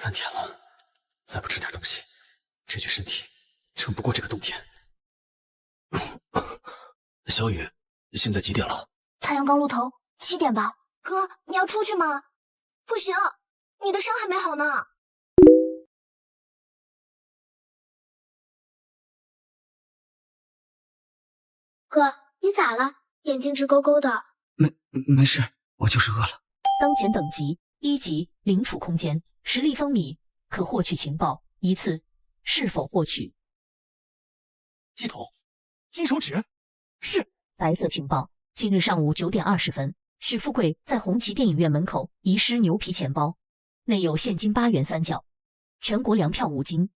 3天了，再不吃点东西，这具身体撑不过这个冬天。小雨，现在几点了？太阳刚露头，7点吧。哥，你要出去吗？不行，你的伤还没好呢。哥，你咋了？眼睛直勾勾的。没事，我就是饿了。当前等级1级，领储空间10立方米，可获取情报1次，是否获取？系统，金手指，是。白色情报：今日上午9点20分，许富贵在红旗电影院门口遗失牛皮钱包，内有现金8元3角，全国粮票5斤，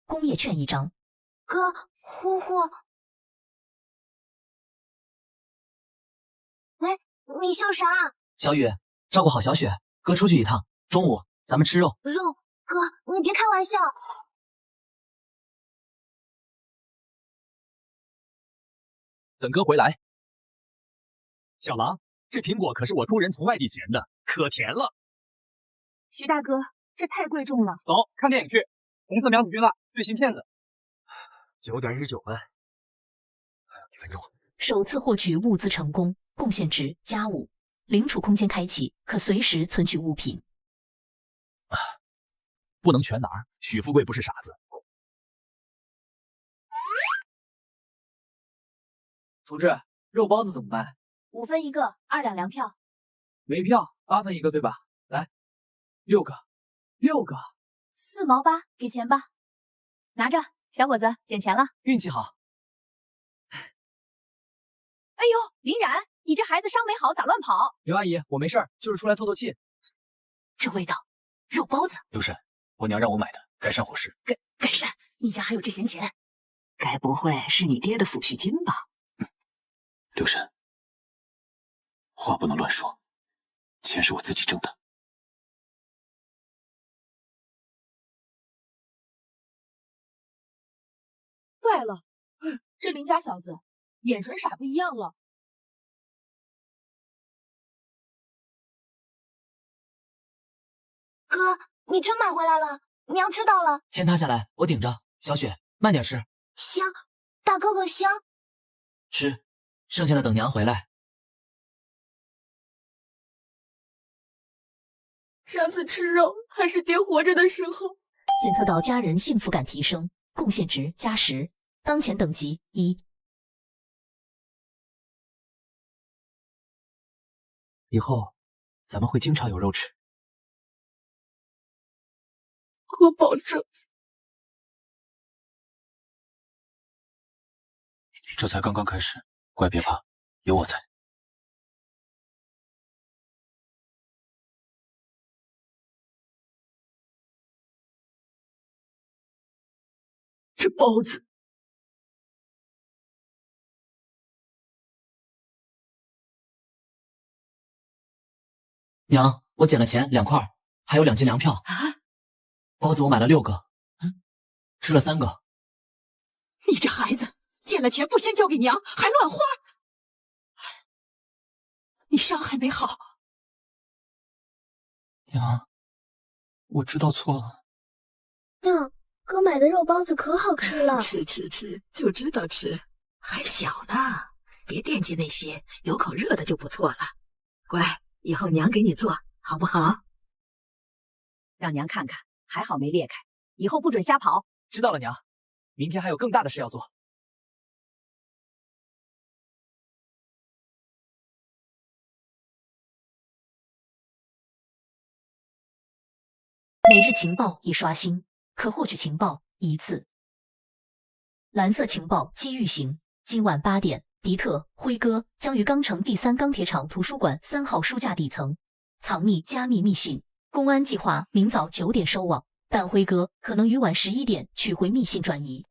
工业券1张。哥，呼呼。喂，你笑啥？小雨，照顾好小雪，哥出去一趟，中午咱们吃肉。肉？哥，你别开玩笑。等哥回来。小狼，这苹果可是我猪人从外地衔的，可甜了。徐大哥，这太贵重了。走，看电影去。红色娘子军了，最新片子。9点19分，还有1分钟。首次获取物资成功，贡献值+5。领储空间开启，可随时存取物品。不能全拿，许富贵不是傻子。同志，肉包子怎么卖5分1个，2两粮票。没票，8分1个，对吧？来，6个，6个，4毛8，给钱吧。拿着，小伙子，捡钱了。运气好。哎呦，林然，你这孩子伤没好，咋乱跑？刘阿姨，我没事儿，就是出来透透气。这味道，肉包子。刘婶，我娘让我买的，改善伙食。改善？你家还有这闲钱？该不会是你爹的抚恤金吧？刘婶，话不能乱说，钱是我自己挣的。坏了，这林家小子眼神傻不一样了。哥，你真买回来了，娘知道了。天塌下来，我顶着。小雪，慢点吃。香，大哥哥香。吃，剩下的等娘回来。上次吃肉还是爹活着的时候。检测到家人幸福感提升，贡献值+10。当前等级1。以后咱们会经常有肉吃。哥保证。这才刚刚开始，乖别怕，有我在。这包子，娘，我捡了钱2块，还有2斤粮票。啊，包子我买了6个，吃了3个。你这孩子，捡了钱不先交给娘，还乱花。你伤还没好。娘，我知道错了。娘，哥买的肉包子可好吃了。吃，就知道吃，还小呢，别惦记那些，有口热的就不错了。乖，以后娘给你做，好不好？让娘看看，还好没裂开，以后不准瞎跑。知道了，娘。明天还有更大的事要做。每日情报已刷新，可获取情报1次。蓝色情报机遇型，今晚8点，迪特辉哥将于钢城第3钢铁厂图书馆3号书架底层藏匿加密密信，公安计划明早9点收网，但辉哥可能于晚11点取回密信转移。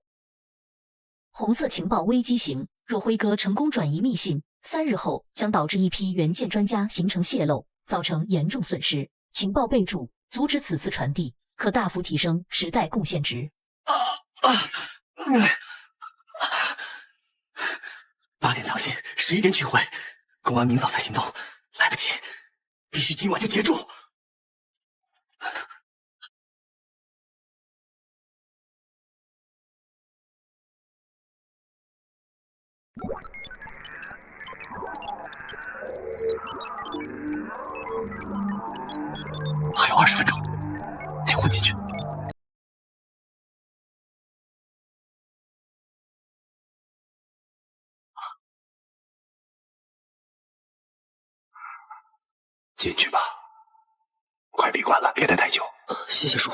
红色情报危机型，若辉哥成功转移密信，3日后将导致一批元件专家形成泄露，造成严重损失。情报备注：阻止此次传递，可大幅提升时代贡献值。8点藏信，11点取回，公安明早才行动，来不及，必须今晚就截住。还有20分钟，得混进去。进去吧，快闭馆了，别待太久。谢谢叔。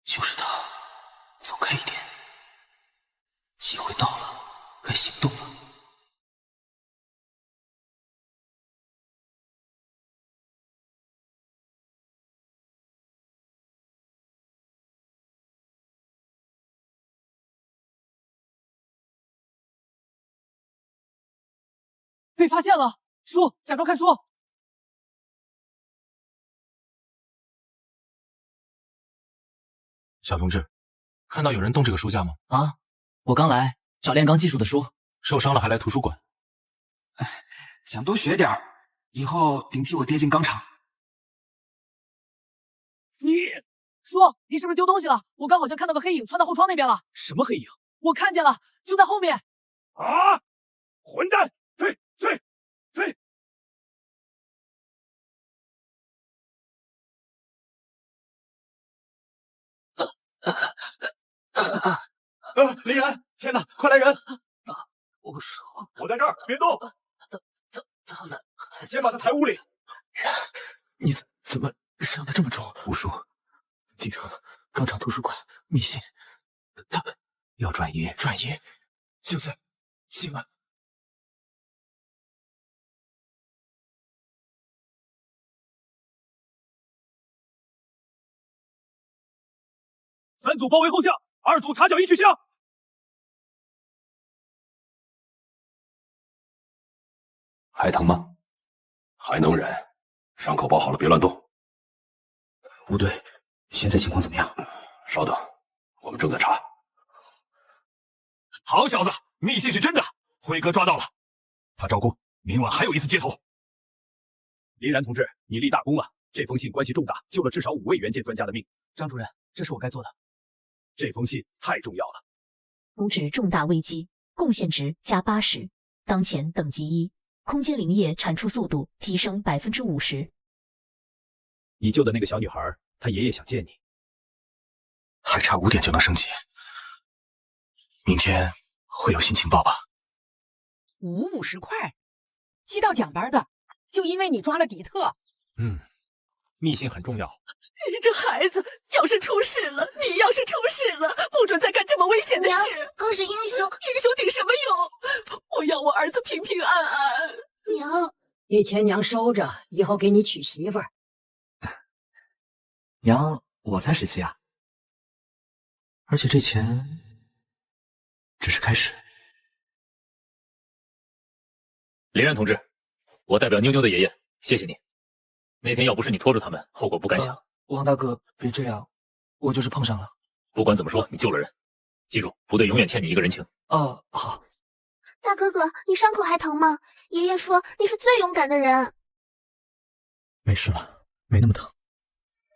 就是他，走开一点，机会到了，该行动了。被发现了，叔，假装看书。小同志，看到有人动这个书架吗？啊，我刚来找炼钢技术的书，受伤了还来图书馆？想多学点儿，以后顶替我爹进钢厂。叔，你是不是丢东西了？我刚好像看到个黑影窜到后窗那边了。什么黑影？我看见了，就在后面。啊！混蛋！退！林然！天哪，快来人！我说，我在这儿，别动！他们先把他抬屋里。你怎么伤得这么重？吴叔，底特钢厂图书馆密信，他们要转移，就在今晚。3组包围后巷，2组查角营去向。还疼吗？还能忍，伤口包好了，别乱动。吴队，现在情况怎么样？稍等，我们正在查。好小子，密信是真的，辉哥抓到了。他招供，明晚还有一次接头。林然同志，你立大功了，这封信关系重大，救了至少5位元件专家的命。张主任，这是我该做的。这封信太重要了。阻止重大危机，贡献值加80，当前等级1，空间灵液产出速度提升50%。你救的那个小女孩，她爷爷想见你。还差5点就能升级，明天会有新情报吧？50块，接到奖班的，就因为你抓了底特。密信很重要。你这孩子要是出事了，你要是出事了，不准再干这么危险的娘，事。哥是英雄，英雄顶什么用？我要我儿子平平安安。娘，这钱娘收着，以后给你娶媳妇儿。娘，我才17啊，而且这钱只是开始。林然同志，我代表妞妞的爷爷，谢谢你。那天要不是你拖住他们，后果不敢想。王大哥，别这样，我就是碰上了。不管怎么说，你救了人，记住，部队永远欠你一个人情。好。大哥哥，你伤口还疼吗？爷爷说你是最勇敢的人。没事了，没那么疼，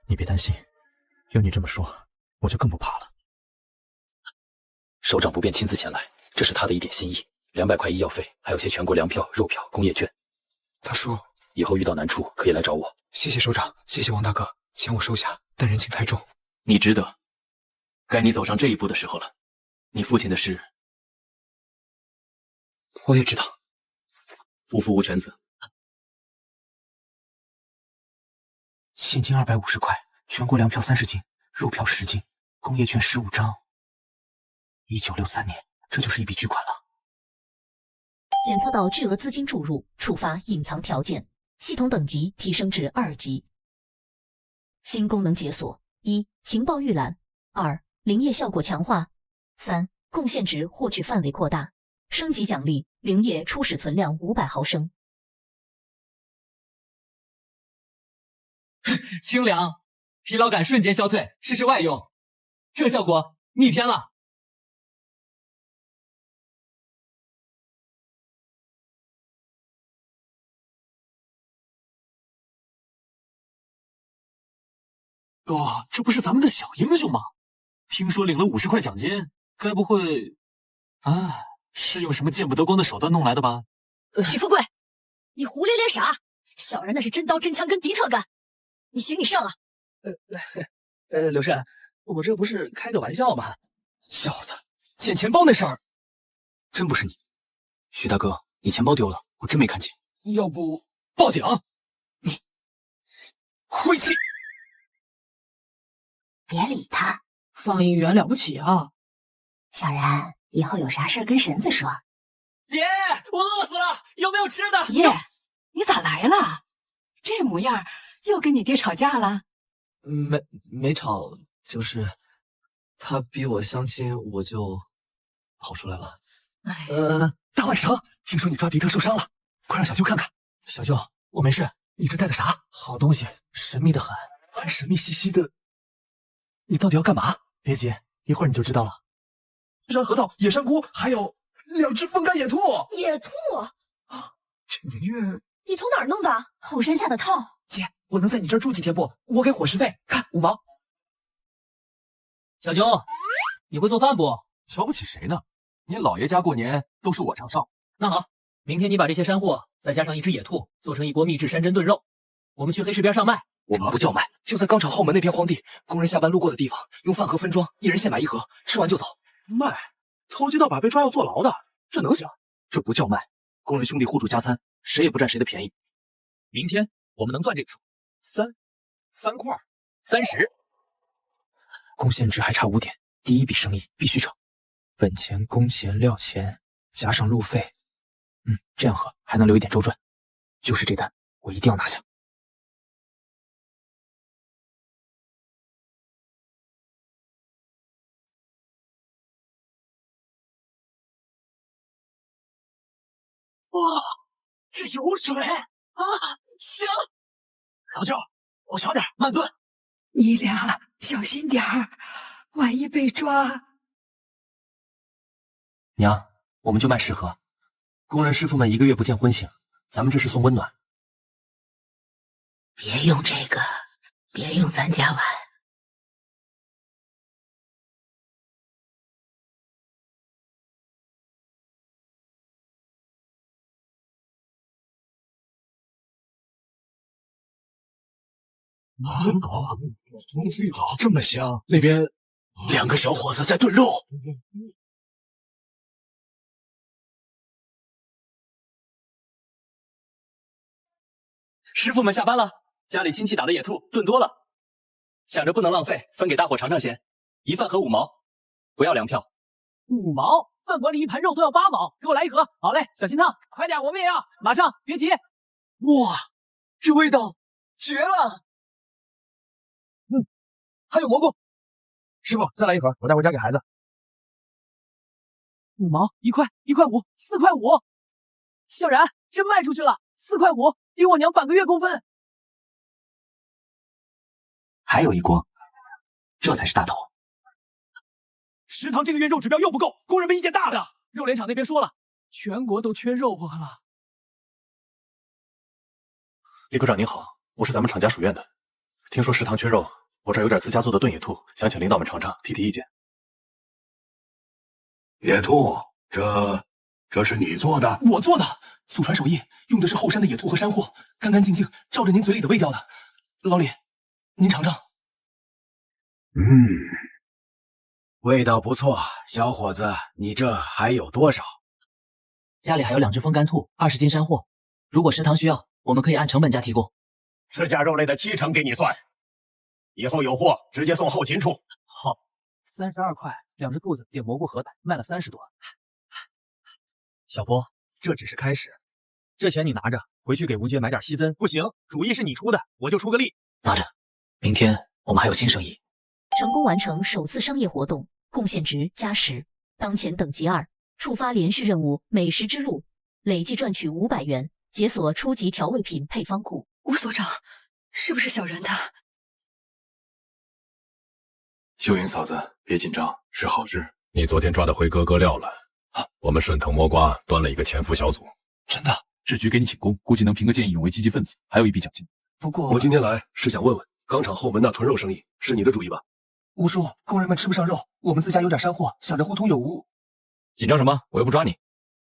你别担心。有你这么说，我就更不怕了。首长不便亲自前来，这是他的一点心意，200块医药费，还有些全国粮票、肉票、工业券。他说以后遇到难处可以来找我。谢谢首长，谢谢王大哥，钱我收下，但人情太重。你值得，该你走上这一步的时候了。你父亲的事，我也知道。无父无犬子。现金250块，全国粮票30斤，肉票10斤，工业券15张。1963年，这就是一笔巨款了。检测到巨额资金注入，触发隐藏条件，系统等级提升至2级。新功能解锁：1. 情报预览；2. 灵液效果强化；3. 贡献值获取范围扩大。升级奖励：灵液初始存量500毫升。清凉，疲劳感瞬间消退，试试外用。这效果逆天了。哦，这不是咱们的小英雄吗？听说领了50块奖金，该不会是用什么见不得光的手段弄来的吧？许富贵，你胡咧咧啥？小人那是真刀真枪跟敌特干，你行你上啊！刘禅，我这不是开个玩笑吗？小子，捡钱包那事儿，真不是你。许大哥，你钱包丢了，我真没看见。要不报警？你晦气！别理他，放映员了不起啊！小然，以后有啥事儿跟婶子说。姐，我饿死了，有没有吃的？爷，你咋来了？这模样又跟你爹吵架了？没吵，就是他逼我相亲，我就跑出来了。大外甥，听说你抓迪特受伤了，快让小舅看看。小舅，我没事。你这带的啥？好东西，神秘的很，还神秘兮兮的。你到底要干嘛？别急，一会儿你就知道了。山核桃、野山菇，还有2只风干野兔。野兔啊！这明月，你从哪儿弄的？后山下的套。姐，我能在你这儿住几天不？我给伙食费，看5毛。小舅，你会做饭不？瞧不起谁呢？你老爷家过年都是我掌上。那好，明天你把这些山货再加上1只野兔，做成一锅秘制山珍炖肉，我们去黑市边上卖。我们不叫卖，就在钢厂后门那片荒地，工人下班路过的地方，用饭盒分装，1人现买1盒，吃完就走。卖？偷鸡盗把被抓要坐牢的，这能行？这不叫卖，工人兄弟互助加餐，谁也不占谁的便宜。明天我们能赚这个数。3块30。贡献值还差5点，第一笔生意必须成。本钱、工钱、料钱加上路费，这样合还能留一点周转。就是这单，我一定要拿下。哇，这有水啊，香！小舅，我小点，慢炖。你俩小心点儿，万一被抓。娘，我们就卖10盒。工人师傅们1个月不见荤腥，咱们这是送温暖。别用这个，别用咱家碗。味道这么香，那边2个小伙子在炖肉。师傅们下班了，家里亲戚打的野兔炖多了，想着不能浪费，分给大伙尝尝鲜。1饭盒5毛，不要粮票。5毛？饭馆里1盘肉都要8毛，给我来1盒。好嘞，小心烫，快点，我们也要，马上，别急。哇，这味道绝了！还有蘑菇。师傅，再来1盒，我带回家给孩子。 5毛，1块，1块5，4块5。小然真卖出去了，4块5，抵我娘半个月工分。还有1锅，这才是大头。食堂这个月肉指标又不够，工人们意见大的。肉联厂那边说了，全国都缺肉不了。李科长您好，我是咱们厂家属院的，听说食堂缺肉，我这儿有点自家做的炖野兔，想请领导们尝尝，提提意见。野兔，这是你做的？我做的，祖传手艺，用的是后山的野兔和山货，干干净净，照着您嘴里的味调的。老李，您尝尝。味道不错，小伙子，你这还有多少？家里还有2只风干兔，20斤山货，如果食堂需要，我们可以按成本价提供。自家肉类的7成给你算，以后有货直接送后勤处。好，32块，2只兔子点蘑菇盒卖了30多。小波，这只是开始，这钱你拿着，回去给吴杰买点西增。不行，主意是你出的，我就出个力。拿着，明天我们还有新生意。成功完成首次商业活动，贡献值加10。当前等级2，触发连续任务美食之路，累计赚取500元，解锁初级调味品配方库。吴所长，是不是小然他？秀英嫂子，别紧张，是好事。你昨天抓的辉哥割料了，我们顺藤摸瓜端了一个潜伏小组。真的？市局给你请功，估计能评个见义勇为积极分子，还有一笔奖金。不过我今天来是想问问，钢厂后门那囤肉生意是你的主意吧？吴叔，工人们吃不上肉，我们自家有点山货，想着互通有无。紧张什么？我又不抓你。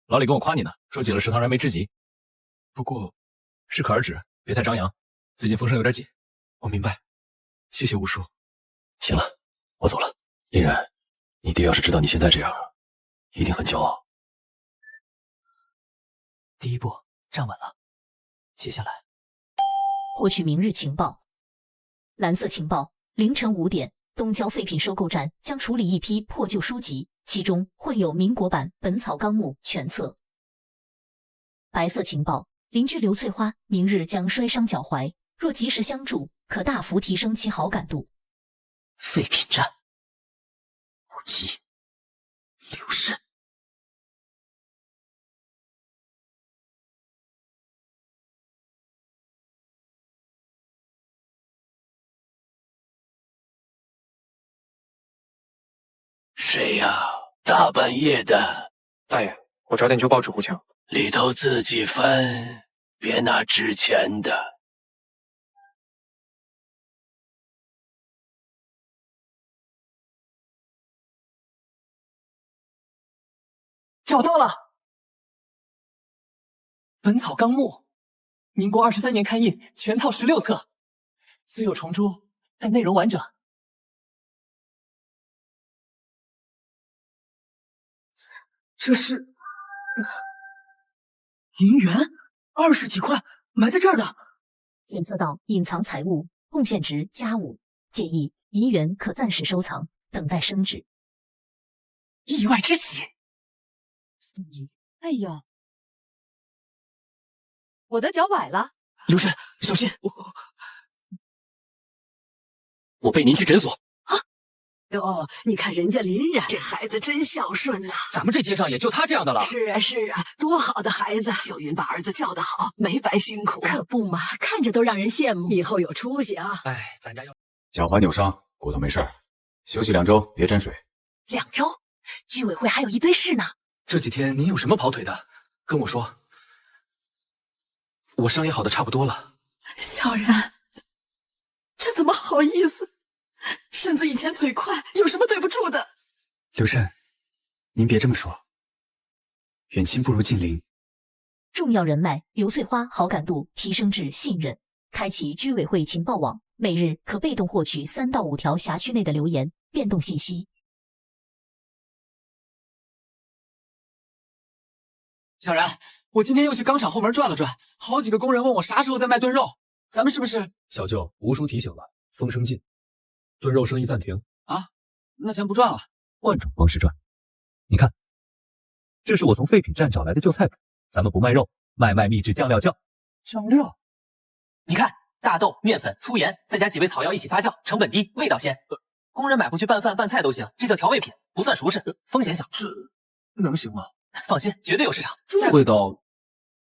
老李跟我夸你呢，说起了食堂燃眉之急。不过适可而止，别太张扬。最近风声有点紧。我明白，谢谢吴叔。行了，我走了。林然，你爹要是知道你现在这样，一定很骄傲。第一步站稳了，接下来获取明日情报。蓝色情报：凌晨5点，东郊废品收购站将处理一批破旧书籍，其中混有民国版《本草纲目》全册。白色情报：邻居刘翠花明日将摔伤脚踝，若及时相助，可大幅提升其好感度。废品站，武吉，刘慎。谁呀？大半夜的。大爷，我找点旧报纸糊墙。里头自己翻，别拿值钱的。找到了，《本草纲目》，民国23年刊印，全套16册，虽有重珠，但内容完整。这是银元，20几块，埋在这儿的。检测到隐藏财物，贡献值+5，建议银元可暂时收藏，等待升值。意外之喜。哎呀，我的脚崴了。刘慎，小心！我背您去诊所。哟，你看人家林然这孩子真孝顺呐！咱们这街上也就他这样的了。是啊是啊，多好的孩子！秀云把儿子教得好，没白辛苦。可不嘛，看着都让人羡慕。以后有出息啊！哎，咱家要脚踝扭伤，骨头没事儿，休息2周，别沾水。2周？居委会还有一堆事呢。这几天您有什么跑腿的？跟我说，我伤也好的差不多了。小然，这怎么好意思？婶子以前嘴快，有什么对不住的？刘慎，您别这么说，远亲不如近邻。重要人脉，刘翠花好感度提升至信任。开启居委会情报网，每日可被动获取3到5条辖区内的留言变动信息。小然，我今天又去钢厂后门转了转，好几个工人问我啥时候再卖炖肉，咱们是不是？小舅，吴叔提醒了，风声紧，炖肉生意暂停啊，那钱不赚了。换种方式赚。你看，这是我从废品站找来的旧菜谱，咱们不卖肉，卖秘制酱料酱。酱料？你看，大豆、面粉、粗盐，再加几味草药一起发酵，成本低，味道鲜。工人买回去拌饭拌菜都行，这叫调味品，不算熟食，风险小。这能行吗？放心，绝对有市场。这味道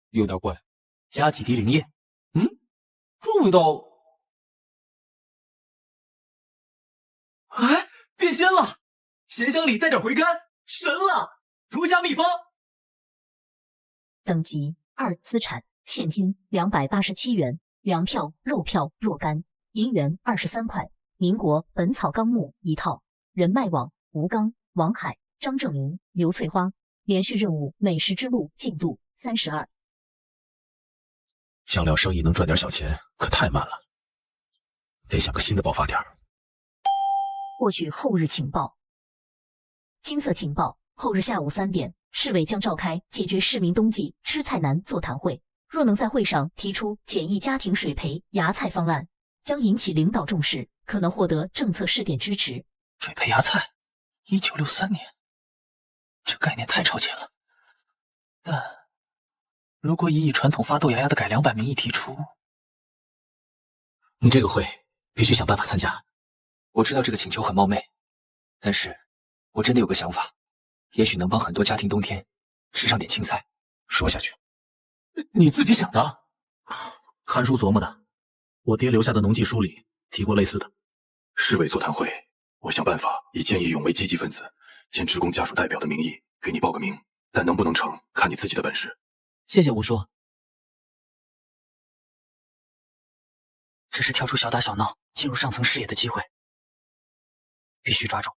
有点怪，加几滴灵液。这味道，哎，变鲜了！咸香里带点回甘，神了！独家秘方。等级2，资产现金287元，粮票、肉票若干，银元23块。民国《本草纲目》1套。人脉网：吴刚、王海、张正明、刘翠花。连续任务美食之路进度32。酱料生意能赚点小钱，可太慢了，得想个新的爆发点。获取后日情报。金色情报：后日下午3点，市委将召开解决市民冬季吃菜难座谈会。若能在会上提出简易家庭水培芽菜方案，将引起领导重视，可能获得政策试点支持。水培芽菜，1963年，这概念太超前了。但如果以传统发豆芽芽的改良版名义提出，你这个会必须想办法参加。我知道这个请求很冒昧，但是我真的有个想法，也许能帮很多家庭冬天吃上点青菜。说下去，你自己想的？看书琢磨的。我爹留下的农技书里提过类似的。市委座谈会，我想办法以见义勇为积极分子兼职工家属代表的名义给你报个名，但能不能成，看你自己的本事。谢谢吴叔。这是跳出小打小闹进入上层视野的机会，必须抓住。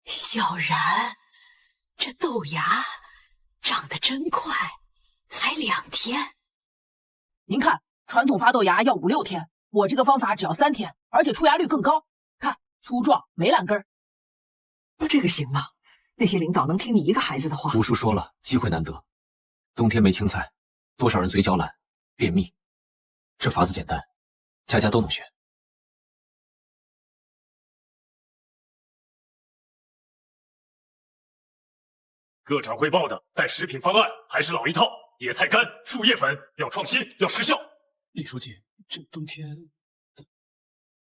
小然，这豆芽长得真快，才2天。您看，传统发豆芽要5、6天，我这个方法只要3天，而且出芽率更高。看，粗壮没烂根儿。这个行吗？那些领导能听你一个孩子的话？吴叔说了，机会难得，冬天没青菜，多少人嘴角懒、便秘。这法子简单，家家都能学。各厂汇报的带食品方案还是老一套，野菜干、树叶粉要创新，要时效。李书记，这冬天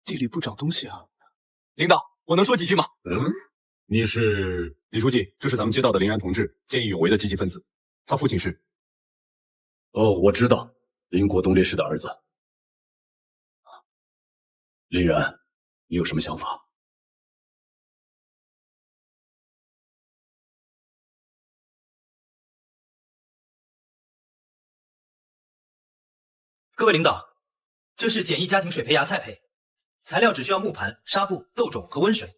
地里不长东西啊！领导，我能说几句吗？你是李书记，这是咱们街道的林然同志，见义勇为的积极分子。他父亲是……哦，我知道，林国东烈士的儿子。林然，你有什么想法？各位领导，这是简易家庭水培芽菜胚，材料只需要木盘、纱布、豆种和温水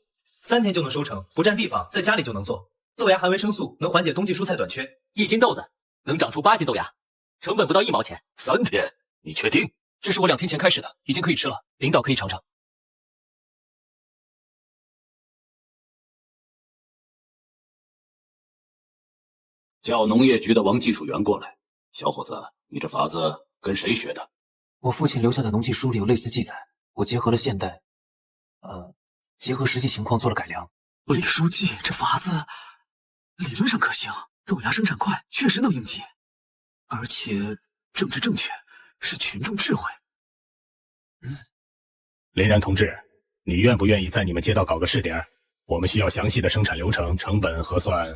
，3天就能收成，不占地方，在家里就能做。豆芽含维生素，能缓解冬季蔬菜短缺。1斤豆子能长出8斤豆芽，成本不到1毛钱。3天？你确定？这是我2天前开始的，已经可以吃了，领导可以尝尝。叫农业局的王技术员过来。小伙子，你这法子跟谁学的？我父亲留下的农技书里有类似记载，我结合了现代，结合实际情况做了改良。李书记，这法子理论上可行，豆芽生产快，确实能应急，而且政治正确，是群众智慧。林然同志，你愿不愿意在你们街道搞个试点？我们需要详细的生产流程、成本核算。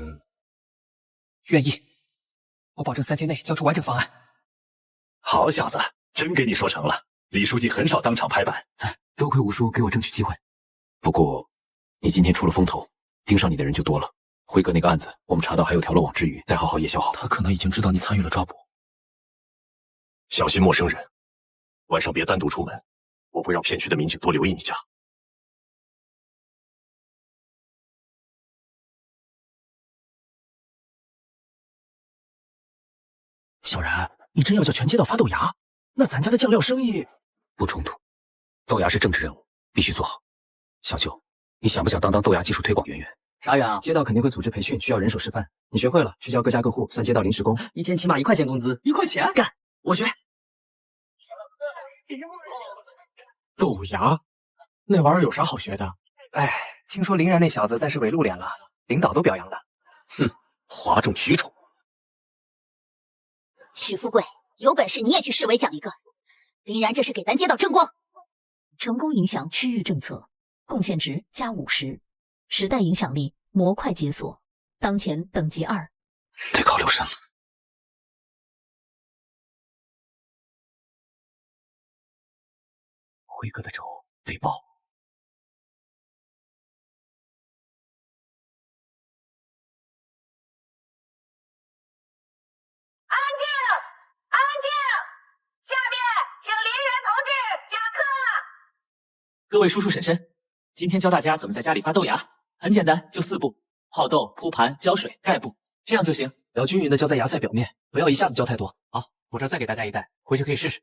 愿意，我保证3天内交出完整方案。好小子，真给你说成了。李书记很少当场拍板，多亏吴叔给我争取机会。不过，你今天出了风头，盯上你的人就多了。辉哥那个案子，我们查到还有条漏网之鱼，待好好夜宵好。他可能已经知道你参与了抓捕。小心陌生人，晚上别单独出门，我会让片区的民警多留意你家。小然，你真要叫全街道发豆芽，那咱家的酱料生意不冲突。豆芽是政治任务，必须做好。小舅，你想不想当豆芽技术推广员员？啥员啊？街道肯定会组织培训，需要人手示范。你学会了，去教各家各户算街道临时工，1天起码1块钱工资。1块钱？干！我学。豆芽，那玩意儿有啥好学的？哎，听说林然那小子在市委露脸了，领导都表扬了。哼，哗众取宠。许富贵，有本事你也去市委讲一个。林然这是给咱街道争光，成功影响区域政策，贡献值加50，时代影响力模块解锁，当前等级2，得考留神了。辉哥的仇得报。各位叔叔婶婶，今天教大家怎么在家里发豆芽，很简单，就4步：泡豆、铺盘、浇水、盖布，这样就行。要均匀的浇在芽菜表面，不要一下子浇太多。好，我这儿再给大家一袋，回去可以试试。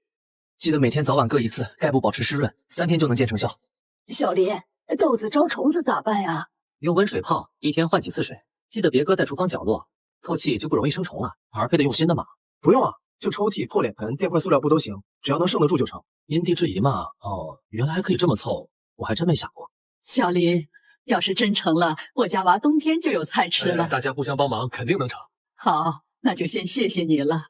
记得每天早晚各1次，盖布保持湿润，3天就能见成效。小林，豆子招虫子咋办呀？用温水泡，1天换几次水，记得别搁在厨房角落，透气就不容易生虫了。还得用新的码。不用啊，就抽屉、破脸盆、垫块塑料布都行，只要能剩得住就成。因地制宜嘛。哦，原来还可以这么凑，我还真没想过。小林，要是真成了，我家娃冬天就有菜吃了。大家互相帮忙，肯定能成。好，那就先谢谢你了。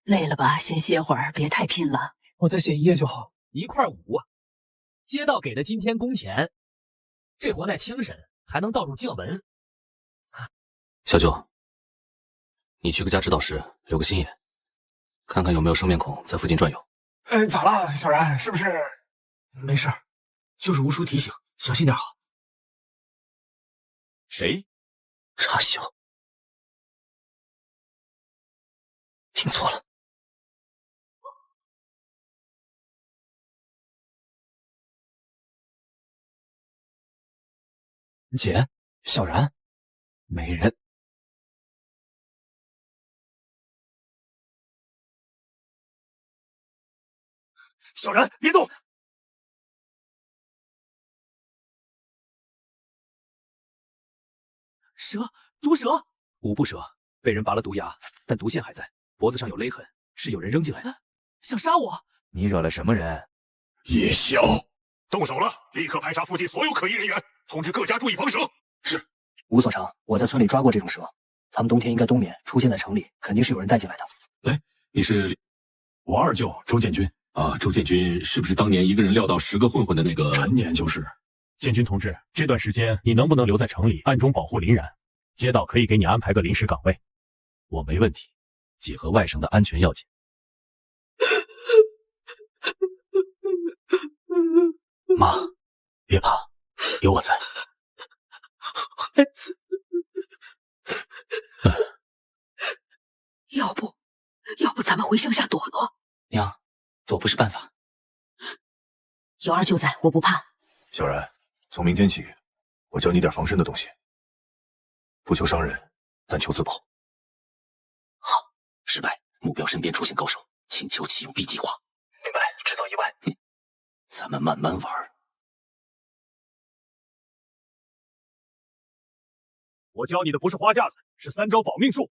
累了吧？先歇会儿，别太拼了。我再写1页就好。1块5啊！街道给的今天工钱，这活耐精神，还能倒入经文。小舅，你去个家指导室留个心眼，看看有没有生面孔在附近转悠。咋了，小然？是不是？没事，就是吴叔提醒，小心点好。谁？插小。听错了。姐，小然，没人。小然，别动！蛇，毒蛇，五步蛇被人拔了毒牙，但毒线还在，脖子上有勒痕，是有人扔进来的，想杀我。你惹了什么人？叶宵，动手了！立刻排查附近所有可疑人员，通知各家注意防蛇。是。吴所长，我在村里抓过这种蛇，他们冬天应该冬眠，出现在城里，肯定是有人带进来的。哎，你是我二舅周建军啊？周建军是不是当年一个人撂倒10个混混的那个？陈年就是。建军同志，这段时间你能不能留在城里暗中保护林然？街道可以给你安排个临时岗位。我没问题，姐和外甥的安全要紧。妈，别怕，有我在。孩子，要不咱们回乡下躲躲？娘，躲不是办法。有二舅在，我不怕。小然，从明天起，我教你点防身的东西，不求伤人，但求自保。好，失败，目标身边出现高手，请求启用 B 计划。明白，制造意外。咱们慢慢玩。我教你的不是花架子，是3招保命术。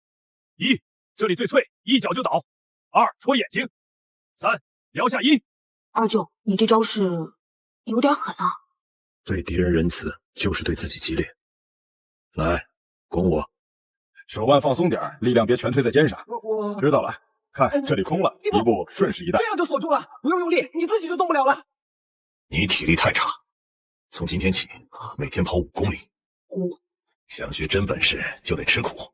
1，这里最脆，一脚就倒。2，戳眼睛。3，撩下阴。二舅，你这招是有点狠啊。对敌人仁慈，就是对自己激烈。来，拱我，手腕放松点，力量别全推在肩上。我知道了，看这里空了，一步顺势一带，这样就锁住了，不用用力，你自己就动不了了。你体力太差，从今天起每天跑5公里。想学真本事就得吃苦。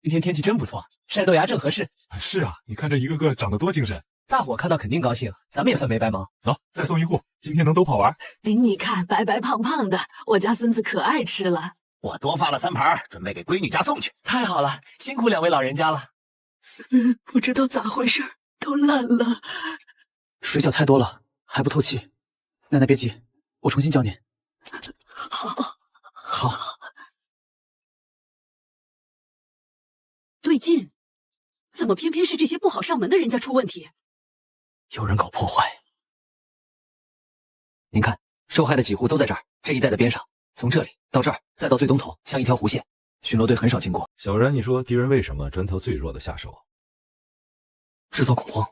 今天天气真不错，晒豆芽正合适。是啊，你看这一个个长得多精神。大伙看到肯定高兴，咱们也算没白忙。走，再送一户，今天能都跑完。你看白白胖胖的，我家孙子可爱吃了。我多发了3盘，准备给闺女家送去。太好了，辛苦2位老人家了。不知道咋回事，都烂了。水饺太多了，还不透气。奶奶别急，我重新教您。好。对劲，怎么偏偏是这些不好上门的人家出问题？有人搞破坏。您看，受害的几户都在这儿，这一带的边上，从这里到这儿，再到最东头，像一条弧线。巡逻队很少经过。小然，你说敌人为什么专挑最弱的下手？制造恐慌，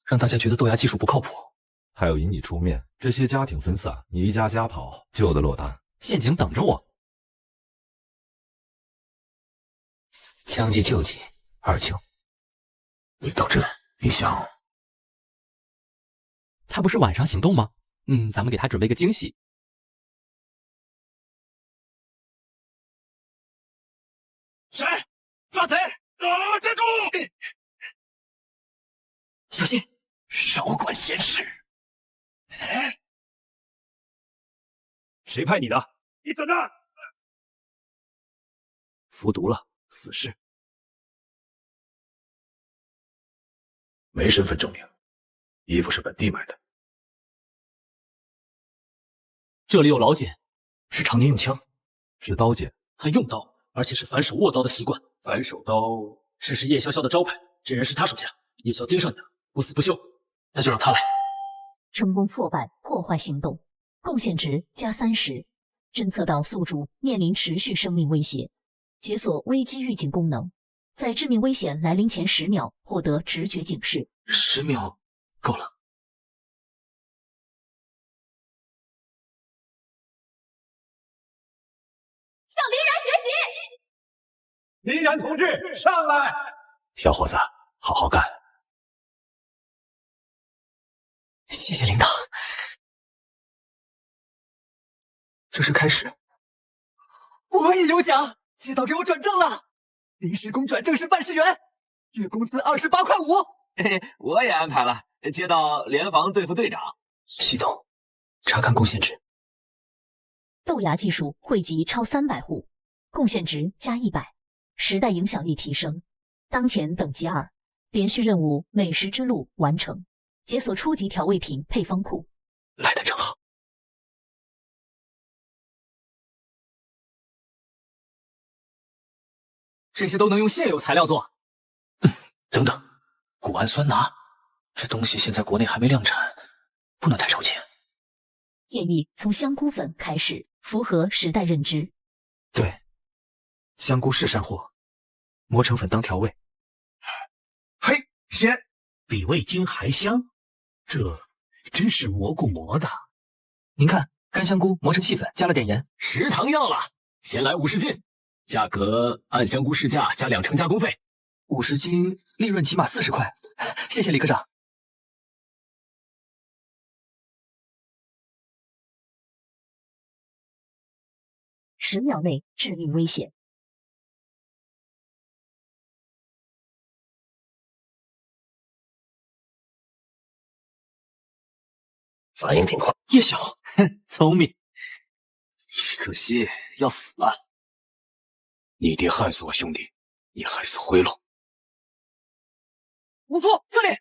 让大家觉得豆芽技术不靠谱。还要引你出面，这些家庭分散，你一家家跑，就得落单。陷阱等着我。将计就计，二舅，你到这，你想？他不是晚上行动吗？咱们给他准备个惊喜。谁？抓贼！站住！小心，少管闲事。谁派你的？你等着！服毒了，死士。没身份证明，衣服是本地买的。这里有老茧，是常年用枪，是刀剑。他用刀，而且是反手握刀的习惯。反手刀，这是叶潇潇的招牌，这人是他手下。叶潇盯上你了，不死不休。那就让他来。成功挫败破坏行动，贡献值加30。侦测到宿主面临持续生命威胁，解锁危机预警功能，在致命危险来临前10秒获得直觉警示。10秒够了。向林然学习。林然同志，上来！小伙子，好好干。谢谢领导。这是开始。我也有奖，街道给我转正了，临时工转正式办事员，月工资28.5块。我也安排了，接到联防对付队长。系统查看贡献值，豆芽技术汇集超300户，贡献值加100，时代影响力提升。当前等级2，连续任务美食之路完成，解锁初级调味品配方库。来的正好。这些都能用现有材料做。等等，谷氨酸钠，这东西现在国内还没量产，不能太超前。建议从香菇粉开始，符合时代认知。对，香菇是山货，磨成粉当调味。嘿，鲜，比味精还香，这真是蘑菇磨的。您看，干香菇磨成细粉，加了点盐。食堂要了，先来50斤，价格按香菇市价加2成加工费。50斤，利润起码40块。谢谢李科长。10秒内致命危险。反应挺快。叶晓，聪明。可惜要死了。你爹害死我兄弟，你害死灰龙。不错，这里。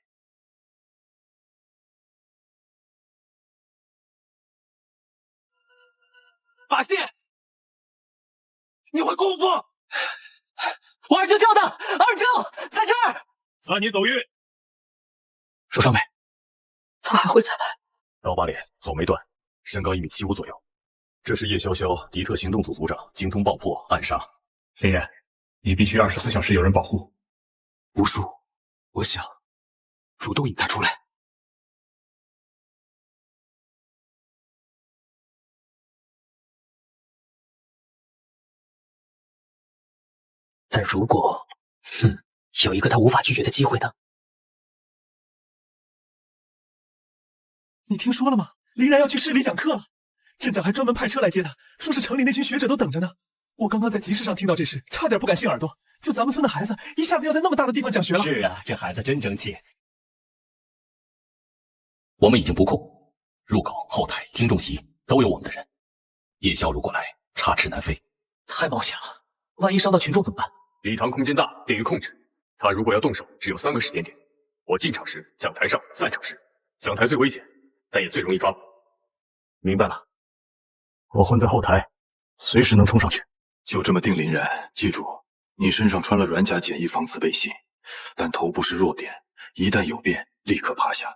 发现，你会功夫！我二舅叫的，二舅在这儿。算你走运。受伤没？他还会再来。刀疤脸，左眉短，身高1.75米左右。这是叶潇潇，敌特行动组组长，精通爆破，暗杀。林然，你必须24小时有人保护。无数，我想主动引他出来。但如果，有一个他无法拒绝的机会呢？你听说了吗？林然要去市里讲课了，镇长还专门派车来接他，说是城里那群学者都等着呢。我刚刚在集市上听到这事，差点不敢信耳朵。就咱们村的孩子，一下子要在那么大的地方讲学了。是啊，这孩子真争气。我们已经布控，入口、后台、听众席都有我们的人。叶宵如果来，插翅难飞。太冒险了，万一伤到群众怎么办？礼堂空间大，便于控制。他如果要动手，只有3个时间点：我进场时、讲台上、散场时。讲台最危险，但也最容易抓捕。明白了，我混在后台，随时能冲上去。就这么定，林然，记住，你身上穿了软甲简易防刺背心，但头部是弱点，一旦有变，立刻趴下。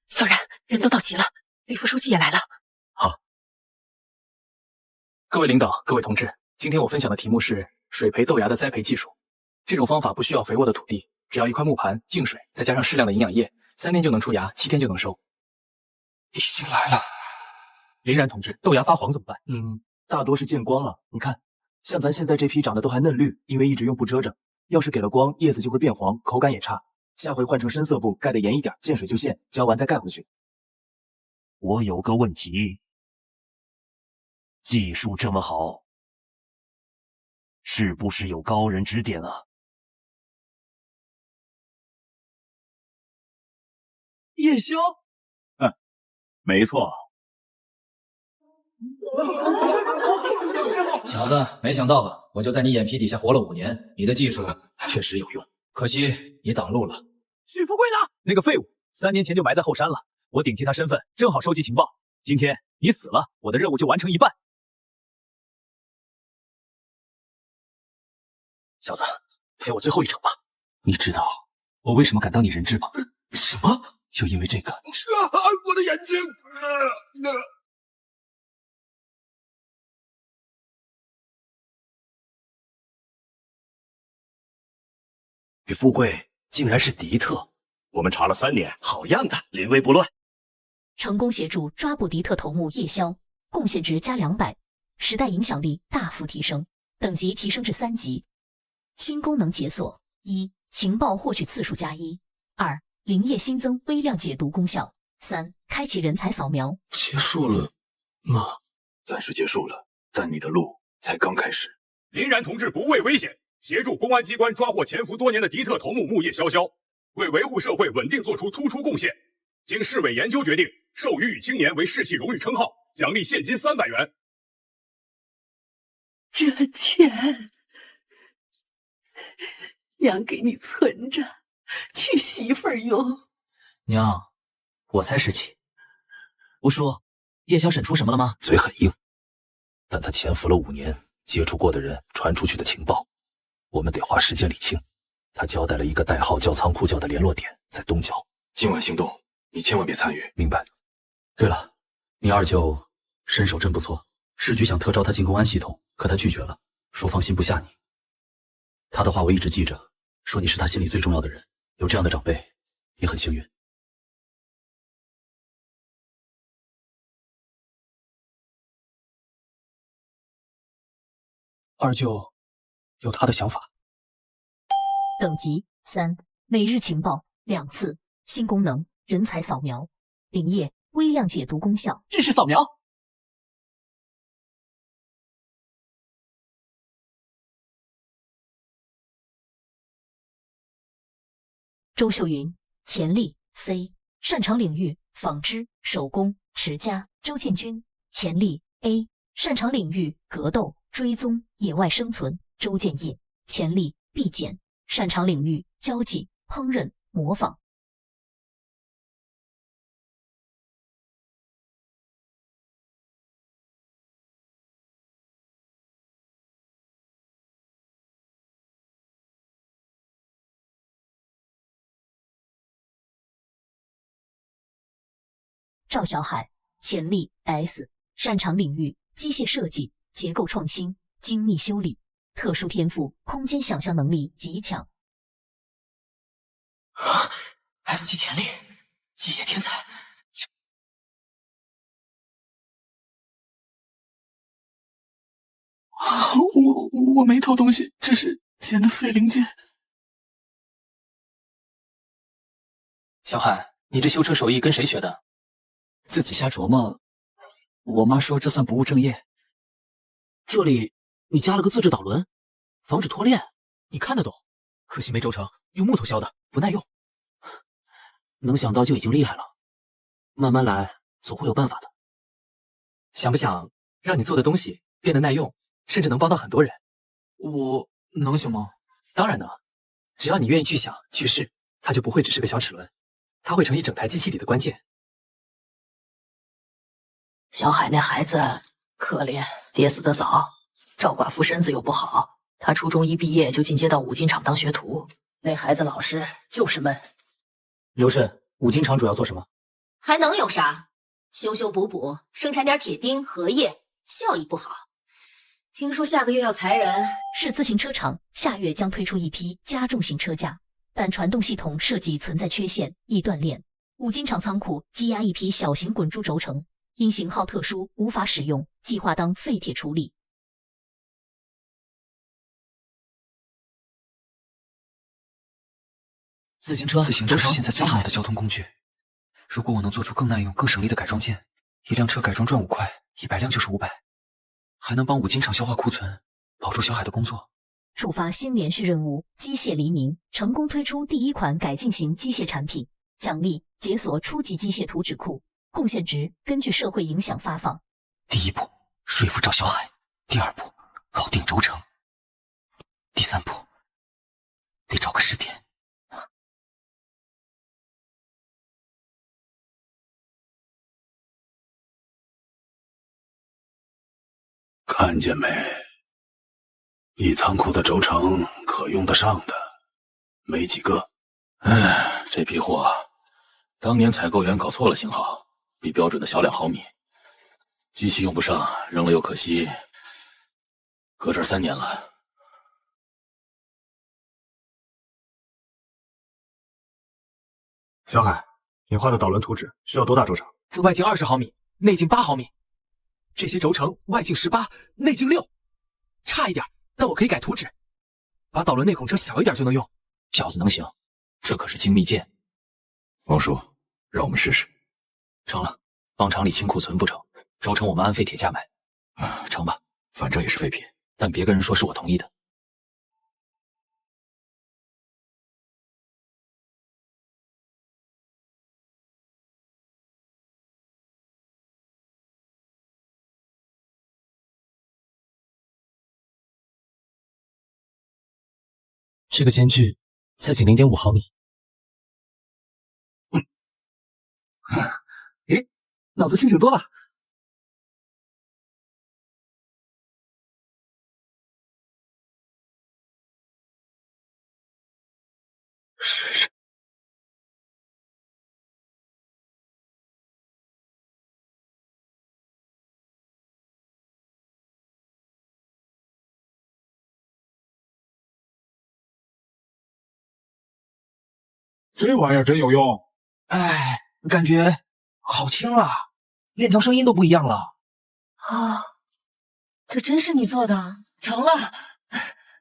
小然，人都到齐了，李副书记也来了。好，各位领导，各位同志，今天我分享的题目是水培豆芽的栽培技术。这种方法不需要肥沃的土地，只要一块木盘、净水，再加上适量的营养液，3天就能出芽，7天就能收。已经来了。林然同志，豆芽发黄怎么办？大多是见光了。你看，像咱现在这批长得都还嫩绿，因为一直用布遮着，要是给了光，叶子就会变黄，口感也差。下回换成深色布，盖得严一点，见水就现，浇完再盖回去。我有个问题，技术这么好，是不是有高人指点啊？叶宵，没错。小子，没想到吧？我就在你眼皮底下活了5年，你的技术确实有用，可惜你挡路了。许富贵呢？那个废物，3年前就埋在后山了。我顶替他身份，正好收集情报。今天你死了，我的任务就完成一半。小子，陪我最后一场吧。你知道我为什么敢当你人质吗？什么？就因为这个。我的眼睛！这富贵竟然是敌特，我们查了3年，好样的，临危不乱。成功协助抓捕敌特头目叶宵，贡献值加200，时代影响力大幅提升，等级提升至3级。新功能解锁：1. 情报获取次数加1； 2. 灵液新增微量解读功效； 3. 开启人才扫描。结束了，妈，暂时结束了，但你的路才刚开始。林然同志不畏危险，协助公安机关抓获潜伏多年的敌特头目木叶潇潇，为维护社会稳定做出突出贡献。经市委研究决定，授予与青年为士气荣誉称号，奖励现金300元。这钱，娘给你存着，娶媳妇儿用。娘，我才17。不说叶小沈出什么了吗？嘴很硬，但他潜伏了5年，接触过的人传出去的情报，我们得花时间理清。他交代了一个代号叫仓库角的联络点在东角。今晚行动，你千万别参与。明白。对了，你二舅身手真不错，市局想特招他进公安系统，可他拒绝了，说放心不下你。他的话我一直记着，说你是他心里最重要的人，有这样的长辈也很幸运。二舅有他的想法。等级3，每日情报2次，新功能人才扫描，灵液微量解毒功效。这是扫描。周秀云，潜力 C， 擅长领域纺织、手工、持家。周建军，潜力 A， 擅长领域格斗、追踪、野外生存。周建业，潜力 B 减，擅长领域交际、烹饪、模仿。赵小海，潜力 S， 擅长领域机械设计、结构创新、精密修理。特殊天赋，空间想象能力极强。S 级潜力，机械天才。我没偷东西，只是捡的废零件。小海，你这修车手艺跟谁学的？自己瞎琢磨。我妈说这算不务正业。这里你加了个自制导轮，防止脱链，你看得懂。可惜没轴承，用木头削的，不耐用。能想到就已经厉害了，慢慢来，总会有办法的。想不想让你做的东西变得耐用，甚至能帮到很多人？我能行吗？当然能，只要你愿意去想去试，它就不会只是个小齿轮，它会成一整台机器里的关键。小海那孩子可怜，爹死得早，赵寡妇身子又不好，他初中一毕业就进阶到五金厂当学徒。那孩子老实，就是闷。刘顺，五金厂主要做什么？还能有啥？修修补补，生产点铁钉、荷叶，效益不好。听说下个月要裁人。市自行车厂下月将推出一批加重型车架，但传动系统设计存在缺陷，易断链。五金厂仓库积压一批小型滚珠轴承，因型号特殊无法使用，计划当废铁处理。自行车是现在最重要的交通工具。如果我能做出更耐用、更省力的改装件，一辆车改装赚5块，100辆就是500，还能帮五金厂消化库存，保住小海的工作。触发新连续任务，机械黎明成功推出第1款改进型机械产品，奖励解锁初级机械图纸库，贡献值根据社会影响发放。第1步，说服赵小海；第2步，搞定轴承；第3步，得找个试点。看见没？一仓库的轴承可用得上的没几个。这批货当年采购员搞错了型号，比标准的小2毫米，机器用不上，扔了又可惜，搁这儿3年了。小海，你画的导轮图纸需要多大轴承？外径20毫米，内径8毫米。这些轴承外径18，内径6，差一点，但我可以改图纸，把导轮内孔车小一点就能用。小子能行，这可是精密件。王叔，让我们试试。成了，帮厂里清库存不成，轴承我们按废铁价买。成吧，反正也是废品，但别跟人说是我同意的。这个间距才仅0.5毫米。诶，脑子清醒多了。这玩意儿真有用。哎，感觉好轻啊，链条声音都不一样了。啊，这真是你做的？成了，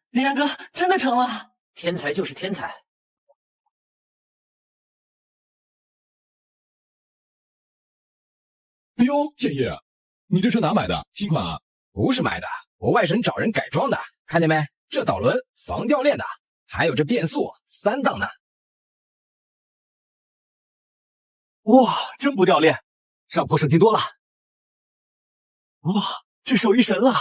林然哥真的成了。天才就是天才。哎呦，建业，你这车哪买的？新款啊？不是买的，我外甥找人改装的。看见没？这导轮防掉链的，还有这变速3档呢。哇，真不掉链，上坡省劲多了。哇，这手艺神了。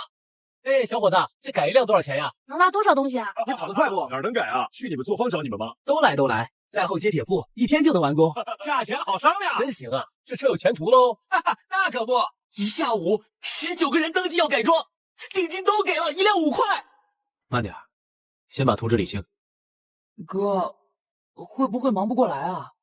哎，小伙子，这改一辆多少钱呀？能拉多少东西啊？你跑得快不？哪儿能改啊？去你们作坊找你们吗？都来都来，在后接铁铺，1天就能完工。价钱好商量，真行啊！这车有前途喽。哈哈，那可不，一下午19个人登记要改装，定金都给了，1辆5块。慢点，先把图纸理清。哥，会不会忙不过来啊？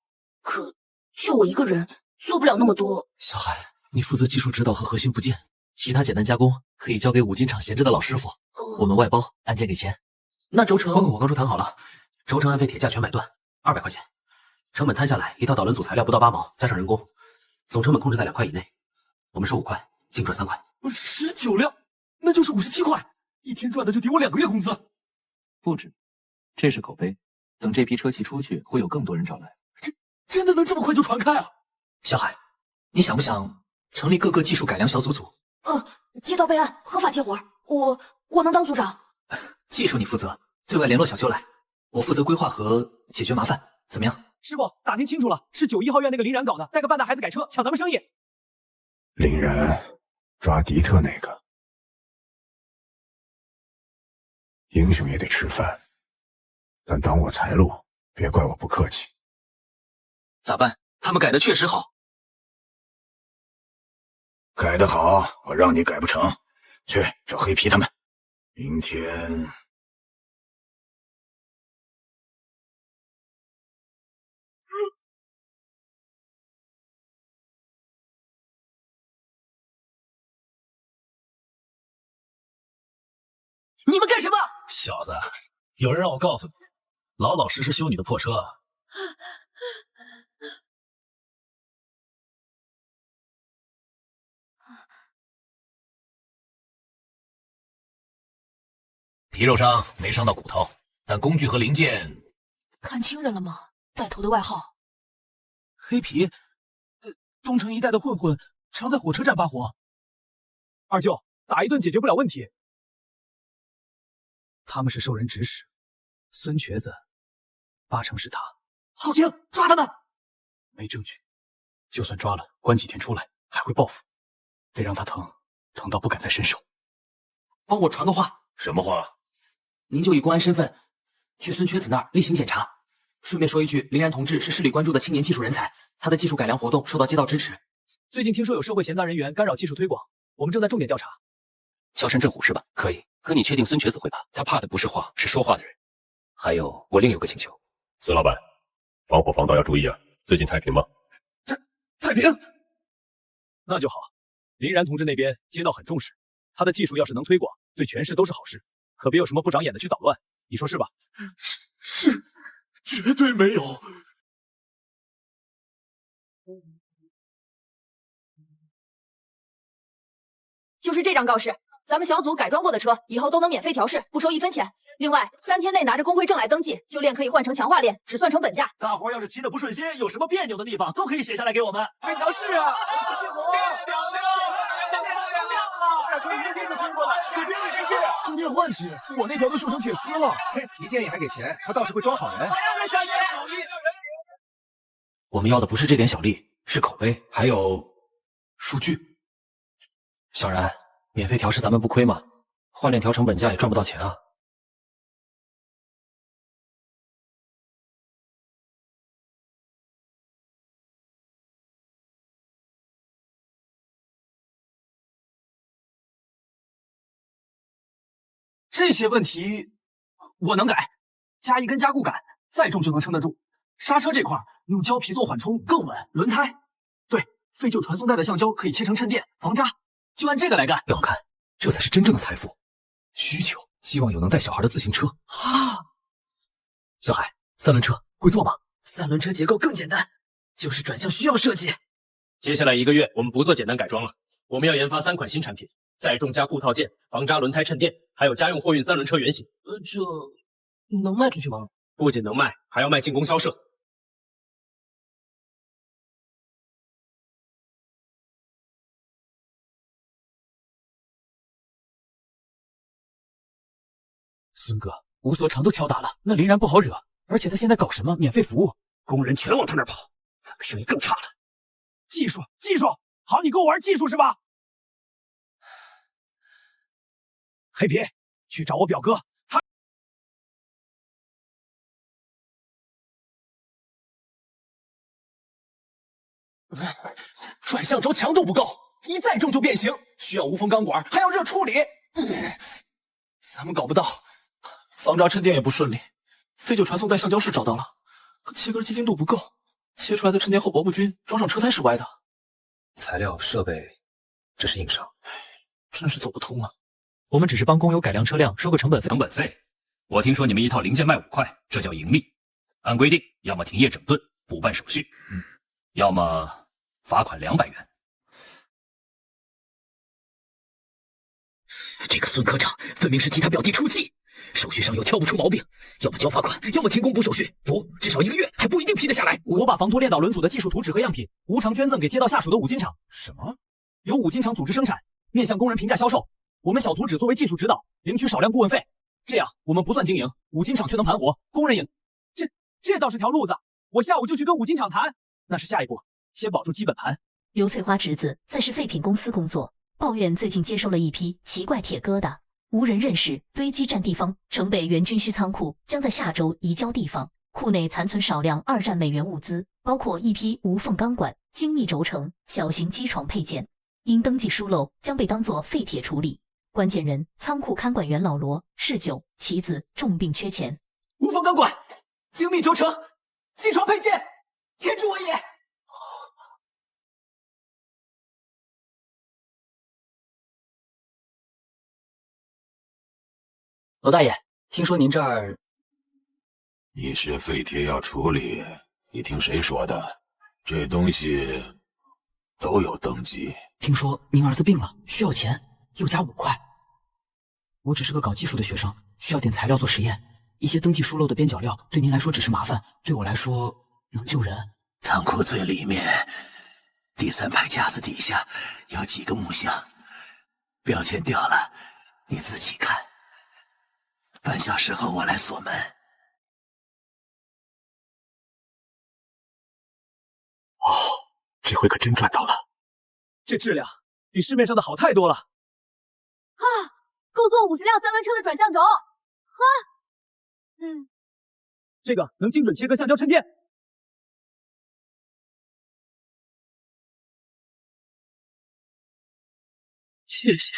可就我一个人，做不了那么多。小海，你负责技术指导和核心部件，其他简单加工可以交给五金厂闲着的老师傅，我们外包，按件给钱。那轴承，我刚说谈好了，轴承按废铁价全买断，200块钱，成本摊下来，一套导轮组材料不到8毛，加上人工，总成本控制在2块以内。我们收5块，净赚3块。19辆，那就是57块，一天赚的就抵我2个月工资。不止，这是口碑，等这批车骑出去，会有更多人找来。真的能这么快就传开啊？小海，你想不想成立各个技术改良小组？接到备案，合法接活，我能当组长。技术你负责，对外联络小修来，我负责规划和解决麻烦，怎么样？师傅，打听清楚了，是91号院那个林然搞的，带个半大孩子改车，抢咱们生意。林然抓迪特那个，英雄也得吃饭，但挡我财路，别怪我不客气。咋办？他们改的确实好。改得好，我让你改不成，去找黑皮他们。明天你们干什么？小子，有人让我告诉你，老老实实修你的破车。皮肉伤没伤到骨头，但工具和零件……看清人了吗？带头的外号黑皮，东城一带的混混，常在火车站发火。二舅，打一顿解决不了问题。他们是受人指使，孙瘸子8成是他。浩晴，抓他们！没证据，就算抓了，关几天出来还会报复，得让他疼到不敢再伸手。帮我传个话。什么话？您就以公安身份去孙瘸子那儿例行检查，顺便说一句，林然同志是市里关注的青年技术人才，他的技术改良活动受到街道支持。最近听说有社会闲杂人员干扰技术推广，我们正在重点调查。敲山震虎是吧？可以。可你确定孙瘸子会怕？他怕的不是话，是说话的人。还有，我另有个请求。孙老板，防火防盗要注意啊！最近太平吗？太平，那就好。林然同志那边街道很重视，他的技术要是能推广，对全市都是好事。可别有什么不长眼的去捣乱，你说是吧？是，绝对没有。就是这张告示，咱们小组改装过的车以后都能免费调试，不收1分钱。另外，3天内拿着工会证来登记，旧链可以换成强化链，只算成本价。大伙要是骑得不顺心，有什么别扭的地方，都可以写下来给我们，可以调试啊。静电唤醒，我那条都锈成铁丝了。嘿，提建议还给钱，他倒是会装好人。我们要的不是这点小利，是口碑，还有数据。小然，免费调试咱们不亏吗？换链条成本价也赚不到钱啊。这些问题我能改，加一根加固杆，再重就能撑得住。刹车这块用胶皮做缓冲更稳。轮胎，对，废旧传送带的橡胶可以切成衬垫防扎，就按这个来干。要看，这才是真正的财富。需求，希望有能带小孩的自行车啊。小海，三轮车会做吗？三轮车结构更简单，就是转向需要设计。接下来1个月，我们不做简单改装了，我们要研发3款新产品。载重加固套件、防扎轮胎衬垫，还有家用货运三轮车原型。这能卖出去吗？不仅能卖，还要卖进攻销售。孙哥，吴所长都敲打了，那林然不好惹，而且他现在搞什么免费服务，工人全往他那儿跑，咱们生意更差了。技术，好，你跟我玩技术是吧？黑皮，去找我表哥，他转向轴强度不够，一载重就变形，需要无缝钢管，还要热处理。咱们搞不到。防扎衬垫也不顺利，废旧传送带橡胶是找到了，可切根接近度不够，切出来的衬垫厚薄不均，装上车胎是歪的。材料设备，这是硬伤，真是走不通啊。我们只是帮工友改良车辆，收个成本费。我听说你们一套零件卖5块，这叫盈利。按规定，要么停业整顿，补办手续，要么罚款200元。这个孙科长分明是替他表弟出气，手续上又挑不出毛病，要么交罚款，要么停工补手续，至少1个月还不一定批得下来。我把防脱链导轮组的技术图纸和样品无偿捐赠给街道下属的五金厂。什么？由五金厂组织生产，面向工人平价销售。我们小组只作为技术指导，领取少量顾问费，这样我们不算经营，五金厂却能盘活，工人赢。这倒是条路子，我下午就去跟五金厂谈。那是下一步，先保住基本盘。刘翠花侄子在市废品公司工作，抱怨最近接收了一批奇怪铁疙瘩，无人认识，堆积占地方。城北原军需仓库将在下周移交地方，库内残存少量2战美元物资，包括一批无缝钢管、精密轴承、小型机床配件，因登记疏漏将被当作废铁处理。关键人仓库看管员老罗嗜酒，其子重病缺钱。无缝钢管、精密轴承、机床配件，天助我也！罗大爷，听说您这儿你是废铁要处理，你听谁说的？这东西都有登记。听说您儿子病了，需要钱，又加5块。我只是个搞技术的学生，需要点材料做实验。一些登记疏漏的边角料对您来说只是麻烦，对我来说能救人。仓库最里面第3排架子底下有几个木箱，标签掉了，你自己看。半小时后我来锁门。哦，这回可真赚到了，这质量比市面上的好太多了。啊，够做50辆三轮车的转向轴。这个能精准切割橡胶衬垫。谢谢。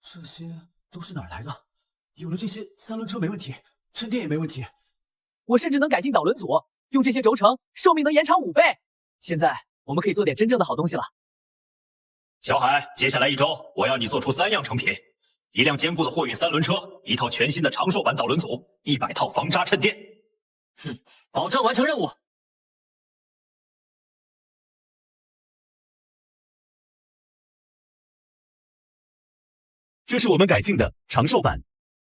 这些都是哪儿来的？有了这些，三轮车没问题，衬垫也没问题。我甚至能改进导轮组，用这些轴承，寿命能延长5倍。现在我们可以做点真正的好东西了。小海，接下来1周，我要你做出3样成品：1辆坚固的货运三轮车，1套全新的长寿版导轮组，100套防扎衬垫。保证完成任务。这是我们改进的长寿版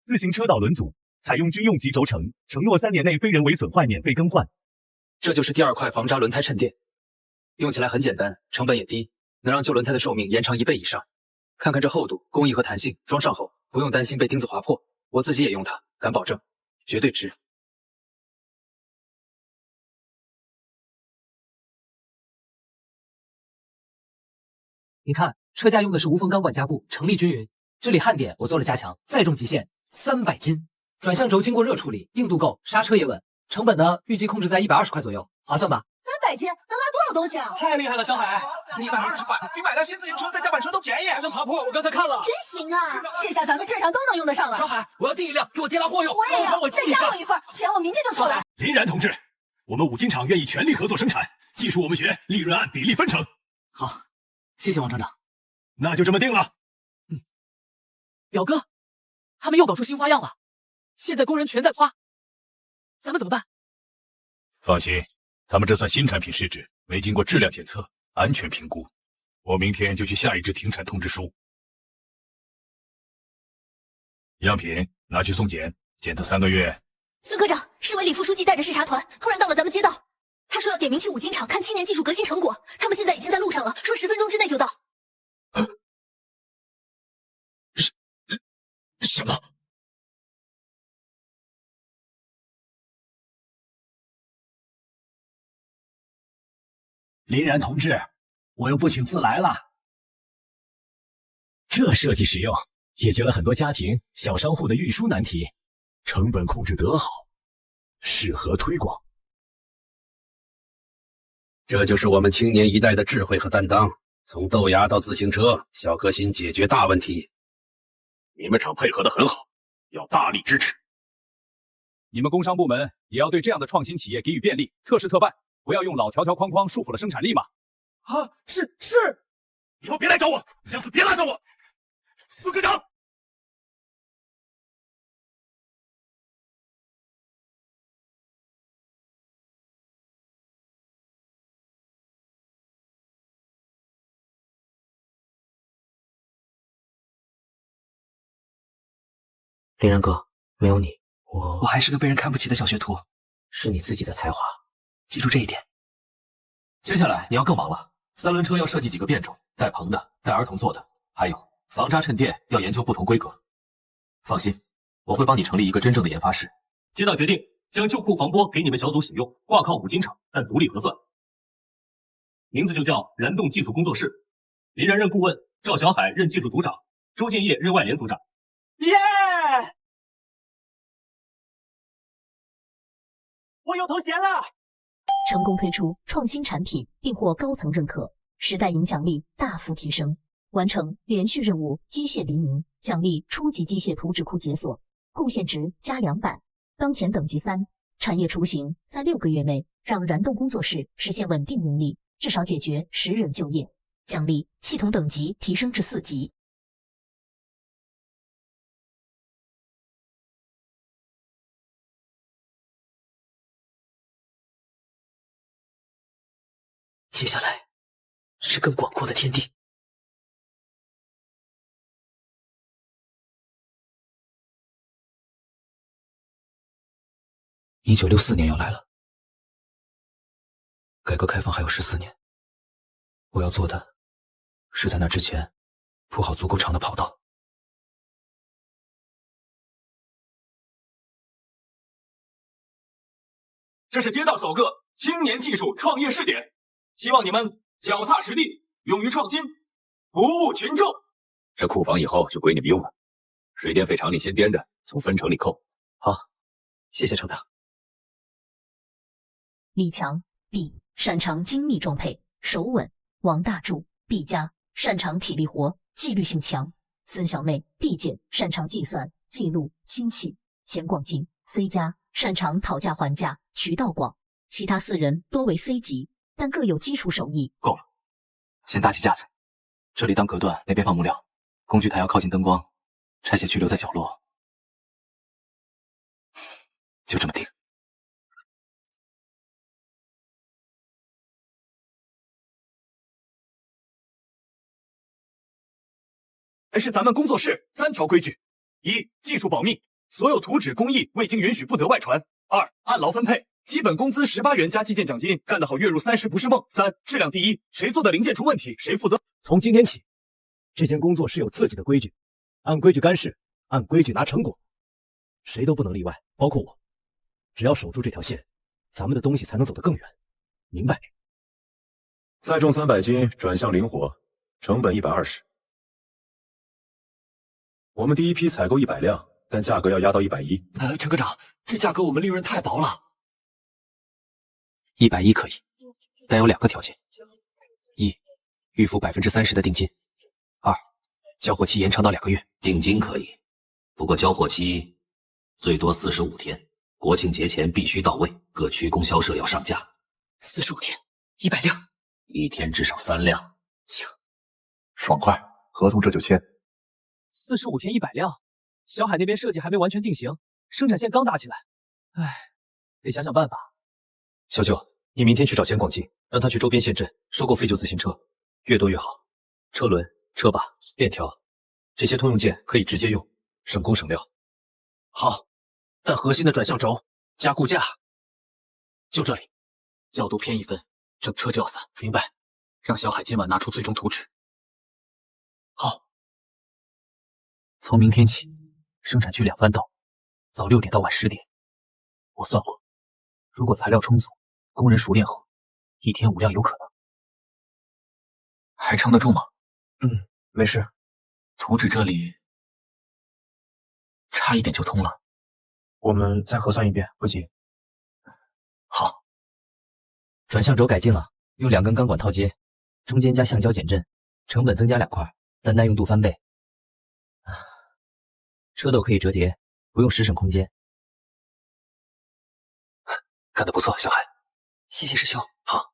自行车导轮组，采用军用级轴承，承诺3年内非人为损坏免费更换。这就是第2块防扎轮胎衬垫，用起来很简单，成本也低，能让旧轮胎的寿命延长1倍以上。看看这厚度、工艺和弹性，装上后不用担心被钉子划破。我自己也用它，敢保证，绝对值。你看，车架用的是无缝钢管架布，成立均匀。这里焊点我做了加强，载重极限300斤。转向轴经过热处理，硬度够，刹车也稳。成本呢，预计控制在120块左右，划算吧？300斤能拉多少东西啊？太厉害了，小海！你买20块，比买辆新自行车再加板车都便宜，还能爬坡。我刚才看了，真行啊！这下咱们镇上都能用得上了。小海，我要订一辆，给我爹拉货用。我也要，再加我一份，钱我明天就凑来。林然同志，我们五金厂愿意全力合作生产，技术我们学，利润按比例分成。好，谢谢王厂长。那就这么定了。表哥，他们又搞出新花样了，现在工人全在夸，咱们怎么办？放心，他们这算新产品试制，没经过质量检测、安全评估。我明天就去下一支停产通知书。样品拿去送检，检测3个月。孙科长，市委李副书记带着视察团突然到了咱们街道，他说要点名去五金厂看青年技术革新成果，他们现在已经在路上了，说10分钟之内就到。什么？林然同志，我又不请自来了。这设计实用，解决了很多家庭小商户的运输难题，成本控制得好，适合推广。这就是我们青年一代的智慧和担当，从豆芽到自行车，小革新解决大问题。你们厂配合得很好，要大力支持。你们工商部门也要对这样的创新企业给予便利，特事特办，不要用老条条框框束缚了生产力嘛。啊，是，以后别来找我，下次别拉上我。孙科长，林然哥，没有你，我还是个被人看不起的小学徒。是你自己的才华，记住这一点。接下来你要更忙了，3轮车要设计几个变种，带棚的，带儿童坐的，还有防扎衬垫要研究不同规格。放心，我会帮你成立一个真正的研发室。接到决定，将旧库防波给你们小组使用，挂靠五金厂，但独立核算。名字就叫燃动技术工作室。林然任顾问，赵小海任技术组长，周建业任外联组长。耶！我有头衔了！成功推出创新产品，并获高层认可，时代影响力大幅提升。完成连续任务机械黎明，奖励初级机械图纸库解锁，贡献值加200。当前等级3，产业雏形在6个月内让燃动工作室实现稳定盈利，至少解决10人就业。奖励系统等级提升至4级。接下来是更广阔的天地。1964年要来了，改革开放还有14年，我要做的是在那之前铺好足够长的跑道。这是街道首个青年技术创业试点，希望你们脚踏实地，勇于创新，服务群众。这库房以后就归你们用了，水电费厂里先掂着，从分成里扣。好，谢谢厂长。李强 B 擅长精密装配，手稳。王大柱 B 加擅长体力活，纪律性强。孙小妹 B 减擅长计算、记录、心细。钱广进 C 加擅长讨价还价，渠道广。其他4人多为 C 级，但各有基础手艺。够了，先搭起架子，这里当隔断，那边放木料，工具台要靠近灯光，拆卸区留在角落。就这么定。是咱们工作室3条规矩：1、技术保密，所有图纸工艺未经允许不得外传；2、按劳分配，基本工资18元加计件奖金，干得好月入30不是梦。3、质量第一，谁做的零件出问题谁负责。从今天起，这间工作是有自己的规矩，按规矩干事，按规矩拿成果，谁都不能例外，包括我。只要守住这条线，咱们的东西才能走得更远，明白？载重300斤，转向灵活，成本120。我们第一批采购100辆，但价格要压到110。陈科长，这价格我们利润太薄了。110可以，但有2个条件：一，预付30%的定金；二，交货期延长到2个月。定金可以，不过交货期最多45天，国庆节前必须到位。各区供销社要上架。45天，100辆，一天至少3辆。行，爽快，合同这就签。45天100辆，小海那边设计还没完全定型，生产线刚搭起来，唉，得想想办法。小九，你明天去找钱广进，让他去周边县镇收购废旧自行车，越多越好。车轮、车把、链条，这些通用件可以直接用，省工省料。好，但核心的转向轴加固架就这里，角度偏1分，整车就要散。明白？让小海今晚拿出最终图纸。好，从明天起，生产区2班倒，早6点到晚10点。我算过，如果材料充足，工人熟练后，1天5辆有可能。还撑得住吗？没事。图纸这里差一点就通了。我们再核算一遍，不急。好。转向轴改进了，用2根钢管套接，中间加橡胶减震，成本增加2块，但耐用度翻倍。车斗可以折叠，不用实省空间。干得不错，小海。谢谢师兄。好，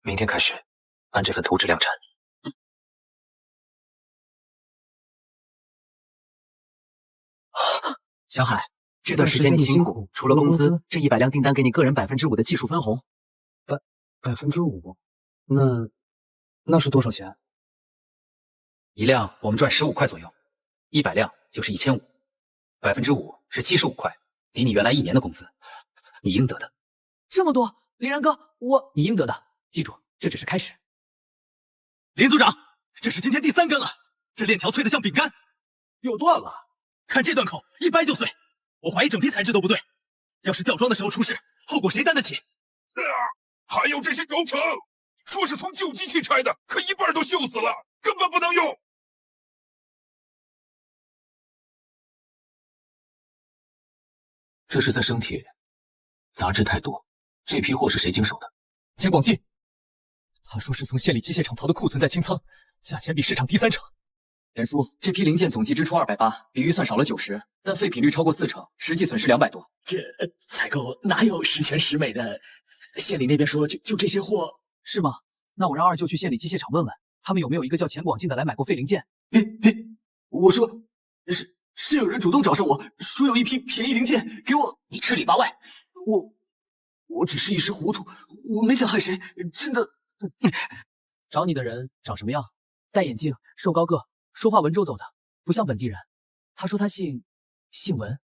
明天开始按这份图纸量产。小海，这段时间你辛苦，除了工资，这100辆订单给你个人5%的技术分红。5%？那是多少钱？1辆我们赚15块左右，100辆就是1500，5%是75块，抵你原来1年的工资，你应得的。这么多，林然哥，你应得的，记住，这只是开始。林组长，这是今天第3根了，这链条脆得像饼干，又断了。看这段口，一掰就碎，我怀疑整批材质都不对。要是吊装的时候出事，后果谁担得起？还有这些轴承，说是从旧机器拆的，可一半都锈死了，根本不能用。这是在生铁，杂质太多。这批货是谁经手的？钱广进。他说是从县里机械厂淘的库存在清仓，价钱比市场低30%。田叔，这批零件总计支出280，比预算少了90%，但废品率超过40%，实际损失200多。这采购哪有十全十美的？县里那边说就这些货。是吗？那我让二舅去县里机械厂问问，他们有没有一个叫钱广进的来买过废零件。我说是有人主动找上我说有一批便宜零件给我。你吃里扒外。我只是一时糊涂，我没想害谁，真的。找你的人长什么样？戴眼镜，瘦高个，说话文绉绉的，不像本地人。他说他姓文，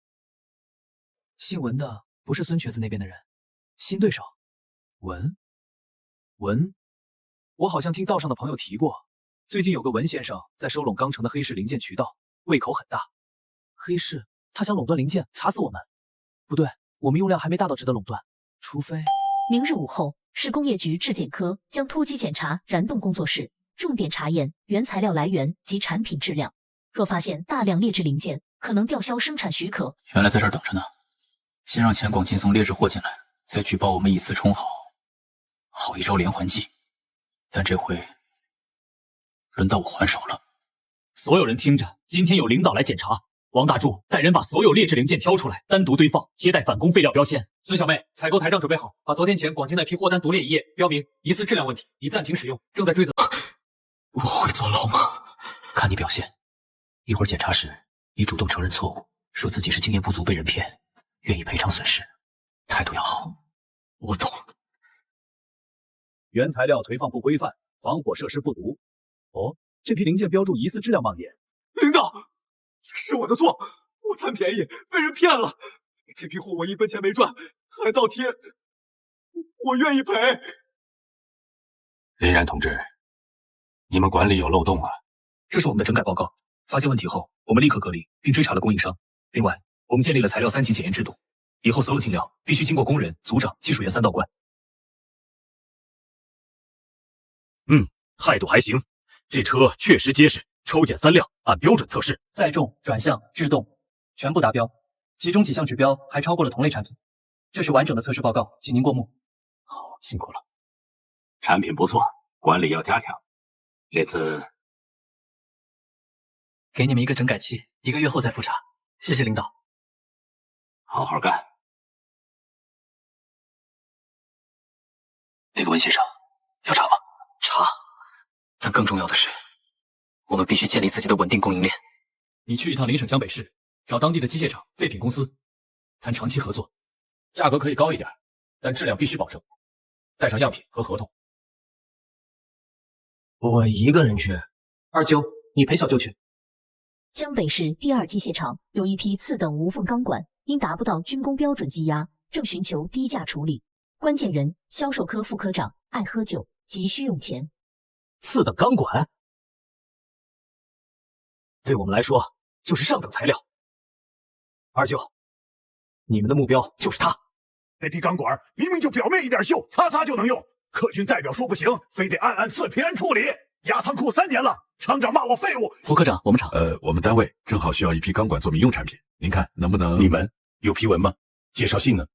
姓文的不是孙瘸子那边的人，新对手。文，我好像听道上的朋友提过，最近有个文先生在收拢钢城的黑市零件渠道，胃口很大。黑市，他想垄断零件，查死我们。不对，我们用量还没大到值得垄断，除非……明日午后，市工业局质检科将突击检查燃动工作室，重点查验原材料来源及产品质量。若发现大量劣质零件，可能吊销生产许可。原来在这儿等着呢。先让钱广进送劣质货进来，再举报我们以次充好，好一招连环计。但这回轮到我还手了。所有人听着，今天有领导来检查。王大柱带人把所有劣质零件挑出来，单独堆放，贴带反攻废料标签。孙小妹，采购台账准备好，把昨天前广进那批货单独列一页，标明疑似质量问题，已暂停使用，正在追责。我会坐牢吗？看你表现。一会儿检查时，你主动承认错误，说自己是经验不足被人骗，愿意赔偿损失，态度要好。我懂。原材料囤放不规范，防火设施不足。哦，这批零件标注疑似质量盲点。领导，是我的错，我贪便宜被人骗了，这批货我一分钱没赚，还倒贴，我愿意赔。林然同志，你们管理有漏洞啊！这是我们的整改报告，发现问题后，我们立刻隔离并追查了供应商。另外，我们建立了材料3级检验制度，以后所有进料必须经过工人、组长、技术员3道关。态度还行，这车确实结实，抽检3辆，按标准测试，载重、转向、制动全部达标，其中几项指标还超过了同类产品。这是完整的测试报告，请您过目。好，辛苦了。产品不错，管理要加强。这次给你们一个整改期，1个月后再复查。谢谢领导。好好干。那个温先生，要查吗？查。但更重要的是，我们必须建立自己的稳定供应链。你去一趟邻省江北市，找当地的机械厂、废品公司，谈长期合作，价格可以高一点，但质量必须保证，带上样品和合同。我一个人去。二舅，你陪小舅去。江北市第2机械厂有一批次等无缝钢管，因达不到军工标准计压，正寻求低价处理。关键人销售科副科长爱喝酒，急需用钱。次等钢管，对我们来说就是上等材料。二舅，你们的目标就是他。那批钢管明明就表面一点锈，擦擦就能用。客军代表说不行，非得按次平安处理。压仓库3年了，厂长骂我废物。副科长，我们厂我们单位正好需要一批钢管做民用产品，您看能不能？你们有批文吗？介绍信呢？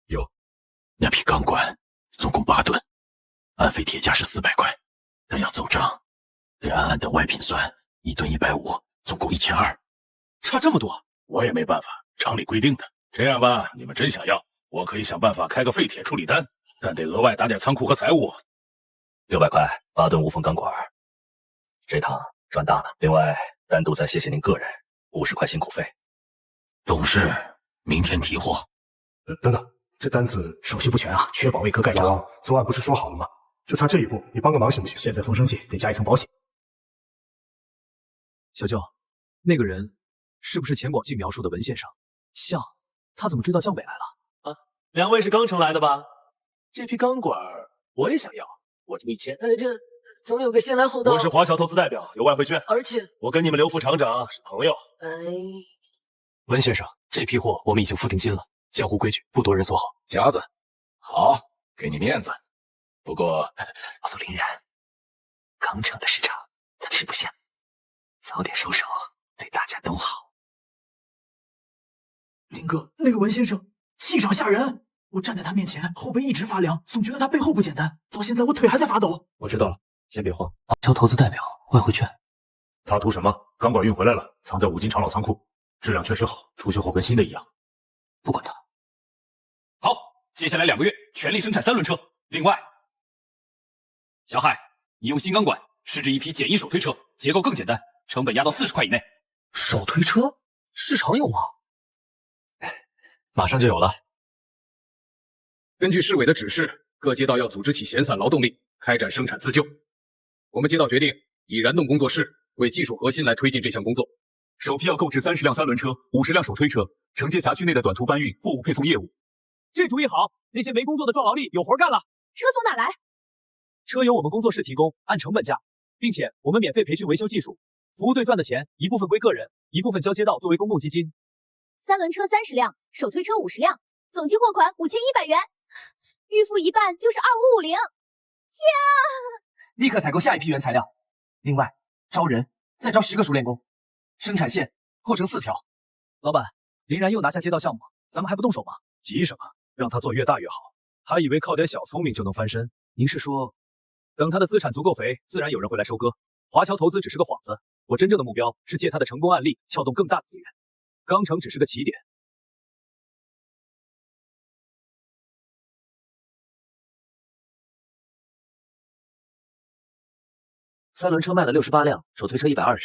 有。那批钢管总共8吨，按废铁价是400块，但要走账，得按的外品算，1吨150，总共1200。差这么多，我也没办法，厂里规定的。这样吧，你们真想要，我可以想办法开个废铁处理单，但得额外打点仓库和财务。600块，8吨无缝钢管，这趟赚大了。另外，单独再谢谢您个人50块辛苦费。董事，明天提货。等等，这单子手续不全啊，缺保卫科盖章。昨晚不是说好了吗？就差这一步，你帮个忙行不行？现在风声器得加一层保险。小舅，那个人是不是钱广进描述的文先生？像，他怎么追到江北来了？啊，2位是刚城来的吧？这批钢管我也想要，我出1000。这总有个先来后到。我是华侨投资代表，有外汇券，而且我跟你们刘副厂长是朋友。文先生，这批货我们已经付定金了，江湖规矩，不多人所好。夹子，好，给你面子。不过，告诉林然，钢城的市场他吃不下，早点收手，对大家都好。林哥，那个文先生气场吓人，我站在他面前，后背一直发凉，总觉得他背后不简单。到现在我腿还在发抖。我知道了，先别慌。交投资代表外汇券，他图什么？钢管运回来了，藏在五金长老仓库，质量确实好，出去后跟新的一样。不管他。好，接下来2个月全力生产3轮车。另外，小海，你用新钢管试制一批简易手推车，结构更简单，成本压到40块以内。手推车市场有吗？马上就有了。根据市委的指示，各街道要组织起闲散劳动力，开展生产自救。我们街道决定以燃动工作室为技术核心来推进这项工作。首批要购置30辆3轮车，50辆手推车，承接辖区内的短途搬运、货物配送业务。这主意好，那些没工作的壮劳力有活干了。车从哪来？车由我们工作室提供，按成本价，并且我们免费培训维修技术。服务队赚的钱，一部分归个人，一部分交街道作为公共基金。3轮车30辆，手推车50辆，总计货款5100元，预付一半就是2550。天啊！立刻采购下一批原材料。另外，招人，再招10个熟练工，生产线扩成4条。老板，林然又拿下街道项目，咱们还不动手吗？急什么？让他做越大越好。他以为靠点小聪明就能翻身。您是说，等他的资产足够肥，自然有人会来收割。华侨投资只是个幌子，我真正的目标是借他的成功案例撬动更大的资源。钢城只是个起点。3轮车卖了68辆，手推车120，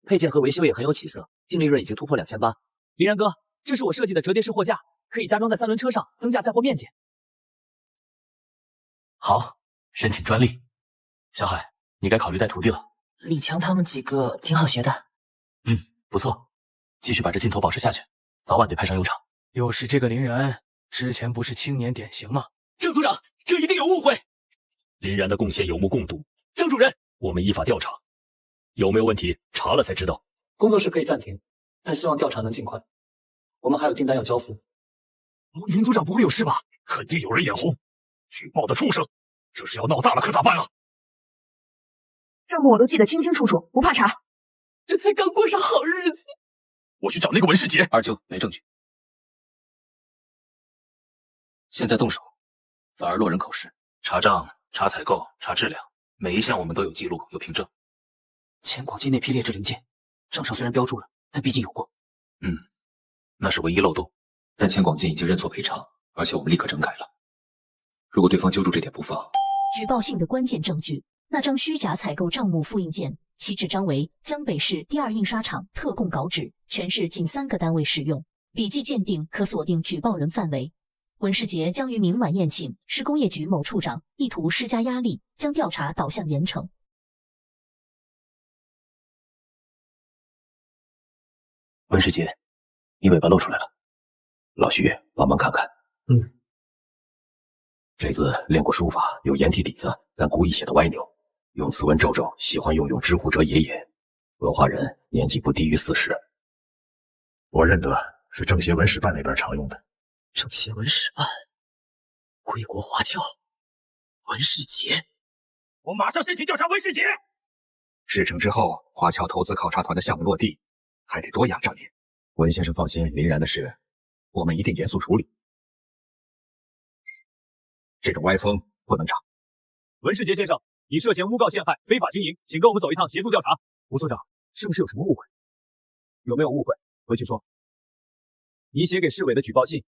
配件和维修也很有起色，净利润已经突破2800。林然哥，这是我设计的折叠式货架，可以加装在3轮车上，增加载货面积。好，申请专利。小海，你该考虑带徒弟了。李强他们几个挺好学的。不错，继续把这劲头保持下去，早晚得派上用场。又是这个林然，之前不是青年典型吗？郑组长，这一定有误会。林然的贡献有目共睹。郑主任，我们依法调查，有没有问题查了才知道。工作室可以暂停，但希望调查能尽快。我们还有订单要交付。林组长不会有事吧？肯定有人眼红，举报的畜生，这是要闹大了可咋办啊？这幕我都记得清清楚楚，不怕查。这才刚过上好日子。我去找那个文世杰。二舅没证据，现在动手反而落人口实。查账、查采购、查质量，每一项我们都有记录有凭证。前广记那批劣质零件，账上虽然标注了，但毕竟有过。那是唯一漏洞，但前广记已经认错赔偿，而且我们立刻整改了。如果对方揪住这点不放，举报性的关键证据，那张虚假采购账目复印件，其纸张为江北市第二印刷厂特供稿纸，全市仅3个单位使用。笔迹鉴定可锁定举报人范围。文世杰将于明晚宴请市工业局某处长，意图施加压力，将调查导向严惩。文世杰，你尾巴露出来了，老徐帮忙看看。这字练过书法，有颜体底子，但故意写的歪扭，用词文皱皱，喜欢用知乎者也也。文化人，年纪不低于40。我认得，是政协文史办那边常用的。政协文史办，归国华侨，文世杰。我马上申请调查文世杰。事成之后，华侨投资考察团的项目落地，还得多压账年。文先生放心，林然的事，我们一定严肃处理。这种歪风不能长。文世杰先生，你涉嫌诬告陷害、非法经营，请跟我们走一趟协助调查。吴所长，是不是有什么误会？有没有误会？回去说。你写给市委的举报信，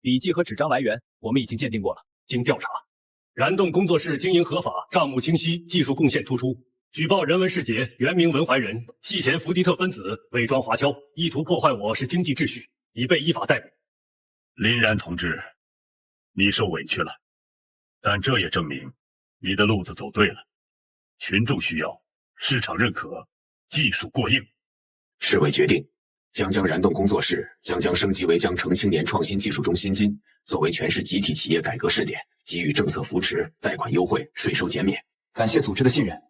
笔记和纸张来源我们已经鉴定过了。经调查，燃动工作室经营合法，账目清晰，技术贡献突出。举报人文世杰，原名文怀仁，系前伏地特分子，伪装华侨，意图破坏我市经济秩序，已被依法逮捕。林然同志，你受委屈了，但这也证明你的路子走对了。群众需要，市场认可，技术过硬。市委决定将燃动工作室将升级为江城青年创新技术中心金，作为全市集体企业改革试点，给予政策扶持、贷款优惠、税收减免。感谢组织的信任。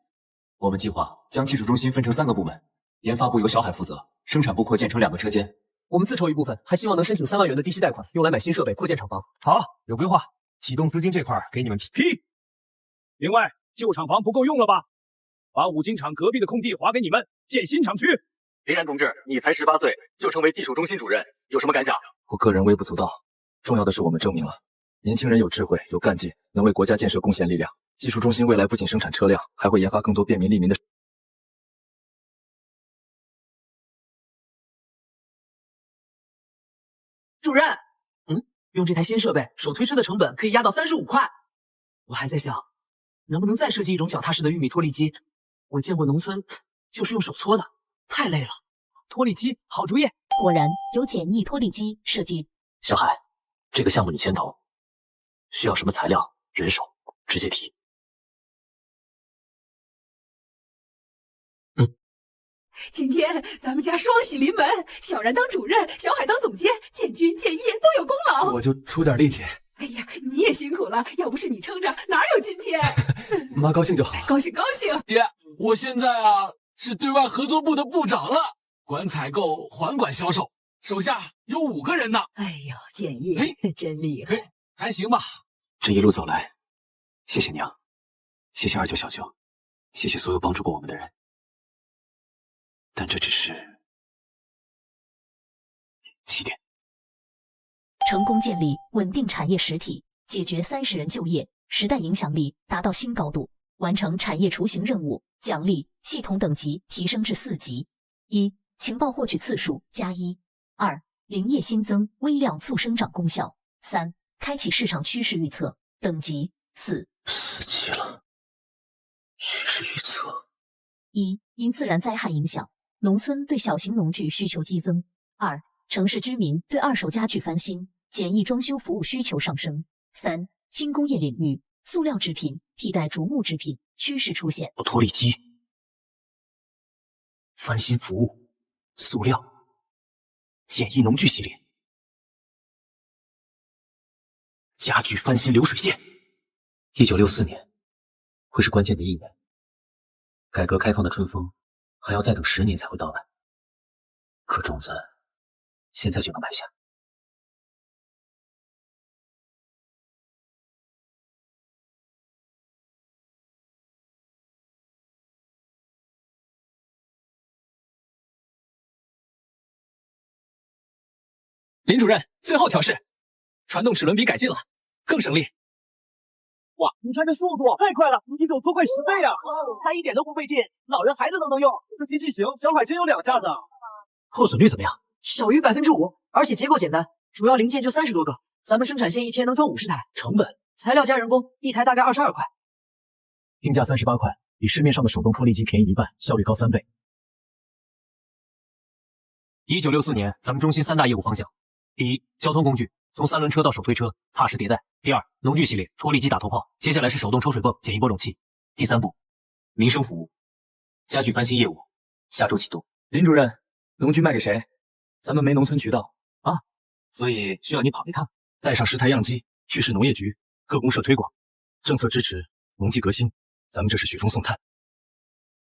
我们计划将技术中心分成3个部门，研发部由小海负责，生产部扩建成2个车间。我们自筹一部分，还希望能申请3万元的低息贷款，用来买新设备，扩建厂房。好，有规划，启动资金这块给你们批。另外，旧厂房不够用了吧？把五金厂隔壁的空地划给你们，建新厂区。林然同志，你才18岁就成为技术中心主任，有什么感想？我个人微不足道，重要的是我们证明了年轻人有智慧、有干劲，能为国家建设贡献力量。技术中心未来不仅生产车辆，还会研发更多便民利民的。主任，用这台新设备，手推车的成本可以压到35块。我还在想，能不能再设计一种脚踏式的玉米脱粒机？我见过农村就是用手搓的，太累了。脱粒机，好主意。果然有简易脱粒机设计。小海，这个项目你牵头，需要什么材料、人手，直接提。今天咱们家双喜临门，小然当主任，小海当总监，建军建业都有功劳。我就出点力气。哎呀，你也辛苦了，要不是你撑着，哪有今天？妈高兴就好。高兴高兴。爹，我现在是对外合作部的部长了，管采购，还管销售，手下有5个人呢。哎呦，建业真厉害，还行吧。这一路走来，谢谢娘，谢谢二舅、小舅，谢谢所有帮助过我们的人。但这只是起点。成功建立稳定产业实体，解决30人就业，时代影响力达到新高度，完成产业雏形任务，奖励系统等级提升至4级：1、情报获取次数+1；2、林业新增微量促生长功效；3、开启市场趋势预测等级4。4级了，趋势预测。1、因自然灾害影响，农村对小型农具需求激增；2、城市居民对二手家具翻新、简易装修服务需求上升；3、轻工业领域，塑料制品替代竹木制品趋势出现。脱粒机、翻新服务、塑料、简易农具系列。加剧翻新流水线。1964年会是关键的一年，改革开放的春风还要再等10年才会到来，可种子现在就能埋下。林主任，最后调试，传动齿轮比改进了，更省力。哇，你看这速度太快了，比走多快10倍啊！它一点都不费劲，老人孩子都能用。这机器型小海真有2架子。后损率怎么样？小于5%，而且结构简单，主要零件就30多个，咱们生产线一天能装50台。成本？材料加人工，一台大概22块。定价38块，比市面上的手动脱粒机便宜1半，效率高3倍。1964年，咱们中心3大业务方向。第一，交通工具，从3轮车到手推车，踏实迭代。第二，农具系列，脱粒机打头炮，接下来是手动抽水泵、简易播种器。第三步，民生服务，家具翻新业务，下周启动。林主任，农具卖给谁？咱们没农村渠道啊，所以需要你跑一趟，带上10台样机去市农业局各公社推广，政策支持农技革新，咱们这是雪中送炭。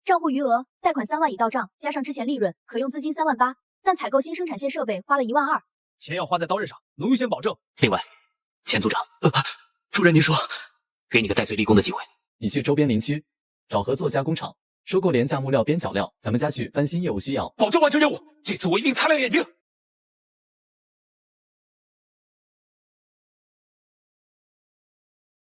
账户余额，贷款3万已到账，加上之前利润，可用资金3万8，但采购新生产线设备花了1万2。钱要花在刀刃上，农优先保证。另外，钱组长，主任您说，给你个戴罪立功的机会，你去周边林区找合作加工厂，收购廉价木料边角料，咱们家具翻新业务需要，保证完成任务。这次我一定擦亮眼睛。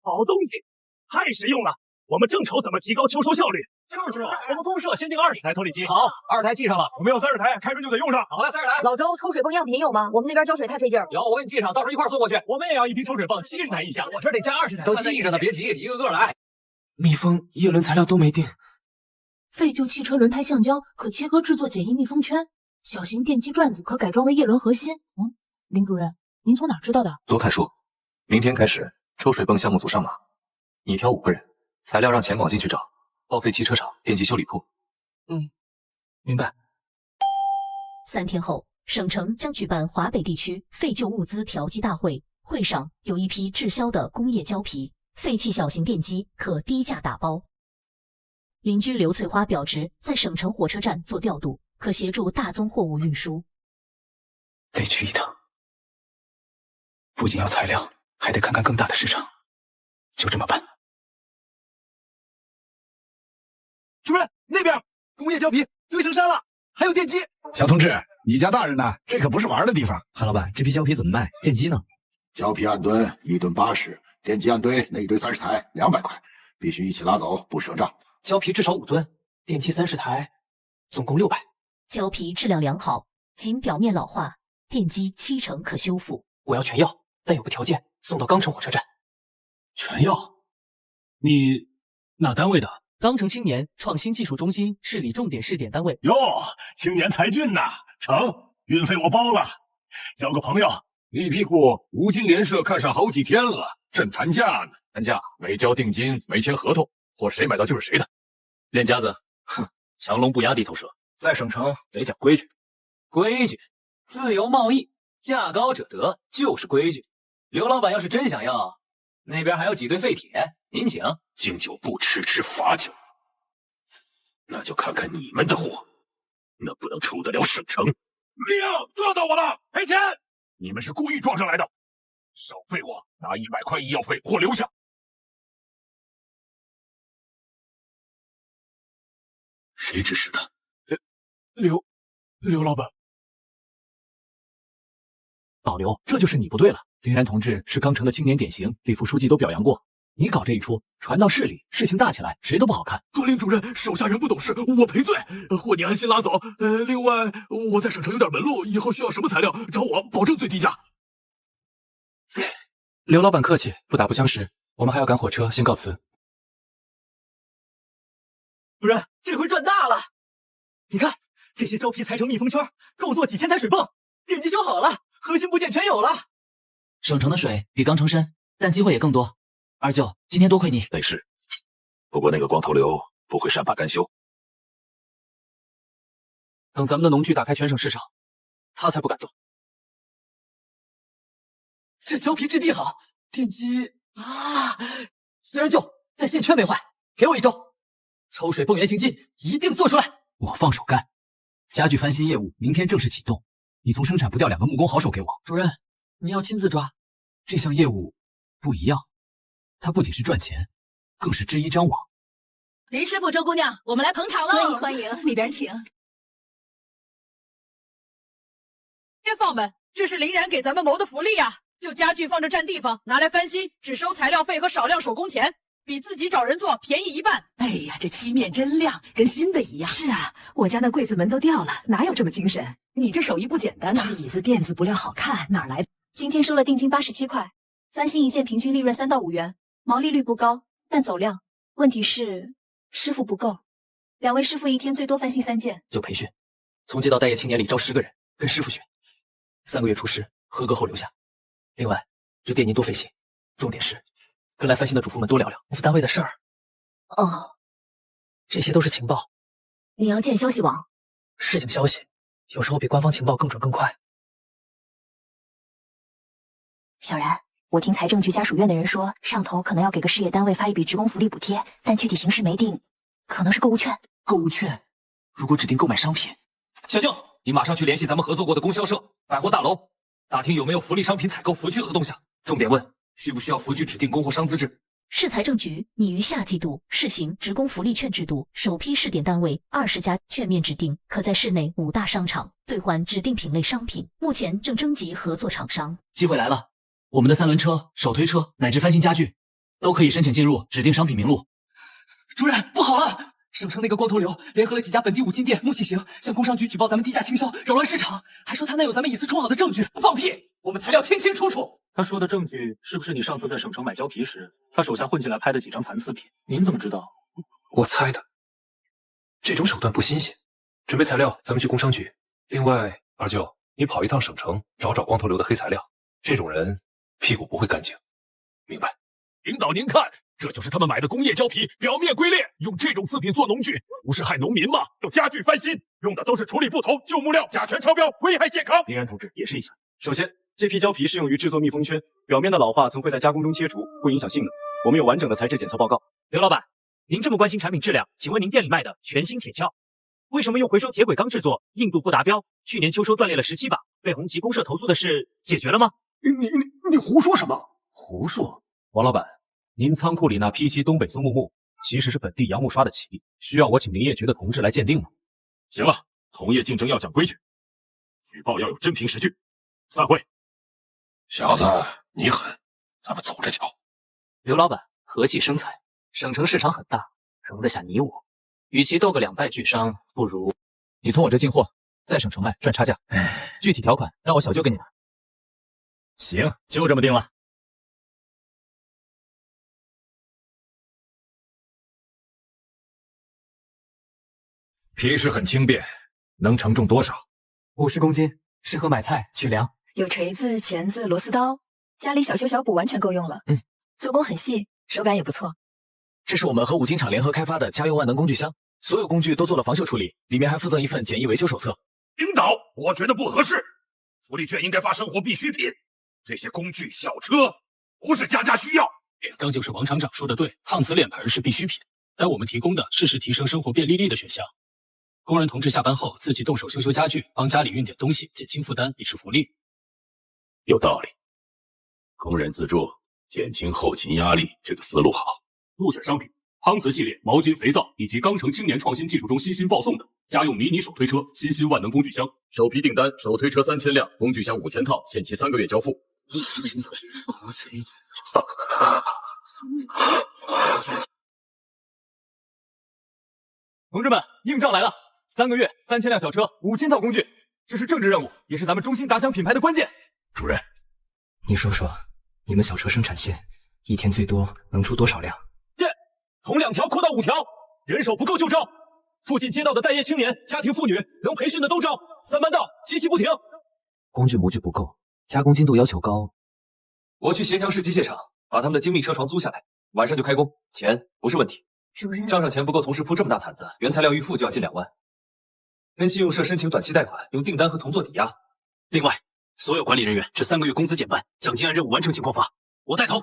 好东西，太实用了。我们正愁怎么提高秋收效率。就是啊，我们公社先订20台脱粒机。好，2台记上了。我们有30台，开春就得用上。好了，30台。老周，抽水泵样品有吗？我们那边浇水太费劲儿。有，我给你记上，到时候一块送过去。我们也要一批抽水泵，70台一箱。我这得加20台。都记着呢，别急，一个个来。密封叶轮材料都没定。废旧汽车轮胎橡胶可切割制作简易密封圈，小型电机转子可改装为叶轮核心。林主任，您从哪知道的？多看书。明天开始，抽水泵项目组上马，你挑5个人，材料让钱广进去找，报废汽车厂、电机修理铺。明白。 3天后，省城将举办华北地区废旧物资调剂大会，会上有一批滞销的工业胶皮、废弃小型电机可低价打包。邻居刘翠花表示，在省城火车站做调度，可协助大宗货物运输。得去一趟，不仅要材料，还得看看更大的市场。就这么办。主任，那边工业胶皮堆成山了，还有电机。小同志，你家大人呢？这可不是玩的地方。韩老板，这批胶皮怎么卖？电机呢？胶皮按吨1吨80，电机按堆，那一堆30台200块，必须一起拉走，不赊账。胶皮至少5吨，电机30台，总共600。胶皮质量良好，仅表面老化，电机70%可修复。我要全要，但有个条件，送到钢城火车站。全要？你哪单位的？钢城青年创新技术中心市里重点试点单位。哟，青年才俊呐，成，运费我包了。交个朋友，一批货吴金联社看上好几天了，正谈价呢。谈价没交定金，没签合同，货谁买到就是谁的。练家子，哼，强龙不压地头蛇，在省城得讲规矩。规矩，自由贸易，价高者得，就是规矩。刘老板要是真想要，那边还有几堆废铁，您请。敬酒不吃吃罚酒，那就看看你们的货能不能出得了省城。李阳撞到我了，赔钱！你们是故意撞上来的，少废话，拿100块医药费，货留下。谁指使的？刘老板。老刘，这就是你不对了。林然同志是钢城的青年典型，李副书记都表扬过。你搞这一出，传到市里，事情大起来，谁都不好看。多林主任，手下人不懂事，我赔罪。货你安心拉走。另外，我在省城有点门路，以后需要什么材料找我，保证最低价。刘老板客气，不打不相识。我们还要赶火车，先告辞。主任，这回赚大了！你看，这些胶皮裁成密封圈，够做几千台水泵，电机修好了，核心部件全有了。省城的水比钢城深，但机会也更多。二舅，今天多亏你。得是，不过那个光头刘不会善罢甘休。等咱们的农具打开全省市场，他才不敢动。这胶皮质地好，电机啊，虽然旧，但线圈没坏，给我1周，抽水泵原型机一定做出来。我放手干，家具翻新业务明天正式启动，你从生产不掉2个木工好手给我。主任，你要亲自抓。这项业务不一样，它不仅是赚钱，更是织一张网。林师傅、周姑娘，我们来捧场喽！欢迎欢迎，里边请。街坊们，这是林然给咱们谋的福利呀！就家具放着占地方，拿来翻新，只收材料费和少量手工钱，比自己找人做便宜1半。哎呀，这漆面真亮，跟新的一样。是啊，我家那柜子门都掉了，哪有这么精神？你这手艺不简单呐！这椅子垫子不料好看，哪来的？今天收了定金87块，翻新一件平均利润3到5元，毛利率不高，但走量。问题是师傅不够，2位师傅一天最多翻新3件。就培训，从街道待业青年里招10个人，跟师傅学，3个月出师，合格后留下。另外，这店您多费心，重点是跟来翻新的主妇们多聊聊我们单位的事儿。哦，这些都是情报，你要建消息网。市井消息有时候比官方情报更准更快。小然，我听财政局家属院的人说，上头可能要给个事业单位发一笔职工福利补贴，但具体形式没定，可能是购物券。购物券，如果指定购买商品，小静，你马上去联系咱们合作过的供销社、百货大楼，打听有没有福利商品采购福区合同项。重点问，需不需要福区指定供货商资质？市财政局拟于下季度试行职工福利券制度，首批试点单位20家，券面指定可在市内5大商场兑换指定品类商品，目前正征集合作厂商。机会来了，我们的3轮车、手推车乃至翻新家具，都可以申请进入指定商品名录。主任，不好了！省城那个光头刘联合了几家本地五金店、木器行，向工商局举报咱们低价倾销，扰乱市场，还说他那有咱们以次充好的证据。放屁！我们材料清清楚楚。他说的证据是不是你上次在省城买胶皮时，他手下混进来拍的几张残次品？您怎么知道？我猜的。这种手段不新鲜。准备材料，咱们去工商局。另外，二舅，你跑一趟省城，找找光头刘的黑材料。这种人屁股不会干净，明白？领导您看，这就是他们买的工业胶皮，表面龟裂，用这种次品做农具，不是害农民吗？要家具翻新，用的都是处理不同旧木料，甲醛超标，危害健康。林然同志，解释一下。首先，这批胶皮适用于制作密封圈，表面的老化层会在加工中切除，不影响性能。我们有完整的材质检测报告。刘老板，您这么关心产品质量，请问您店里卖的全新铁锹，为什么用回收铁轨钢制作，硬度不达标？去年秋收断裂了17把，被红旗公社投诉的事解决了吗？你胡说什么？胡说！王老板，您仓库里那批漆东北松木木，其实是本地杨木刷的漆，需要我请林业局的同志来鉴定吗？行了，同业竞争要讲规矩，举报要有真凭实据。散会。小子，你狠，咱们走着瞧。刘老板，和气生财，省城市场很大，容得下你我。与其斗个两败俱伤，不如你从我这进货，在省城卖赚差价。具体条款让我小舅给你拿。行，就这么定了。皮实很轻便，能承重多少？50公斤，适合买菜取粮。有锤子、钳子、螺丝刀，家里小修小补完全够用了。做工很细，手感也不错。这是我们和五金厂联合开发的家用万能工具箱，所有工具都做了防锈处理，里面还附赠一份简易维修手册。领导，我觉得不合适，福利券应该发生活必需品，这些工具小车不是家家需要。刚就是王厂长说的对，烫瓷脸盆是必需品，但我们提供的是提升生活便利力的选项。工人同志下班后自己动手修修家具，帮家里运点东西，减轻负担也是福利。有道理，工人自助，减轻后勤压力，这个思路好。入选商品：汤瓷系列毛巾、肥皂以及钢城青年创新技术中新报送的家用迷你手推车、新兴万能工具箱。首批订单：手推车3000辆，工具箱5000套，限期3个月交付。同志们，硬仗来了！3个月3000辆小车，5000套工具，这是政治任务，也是咱们中兴打响品牌的关键。主任，你说说，你们小车生产线一天最多能出多少辆？从2条扩到5条，人手不够就招。附近街道的待业青年、家庭妇女，能培训的都招，3班道，机器不停。工具模具不够，加工精度要求高。我去协调市机械厂把他们的精密车床租下来，晚上就开工，钱不是问题。主任，账上钱不够，同时铺这么大毯子，原材料预付就要近2万。跟信用社申请短期贷款，用订单和同作抵押。另外，所有管理人员这3个月工资减半，奖金按任务完成情况发。我带头。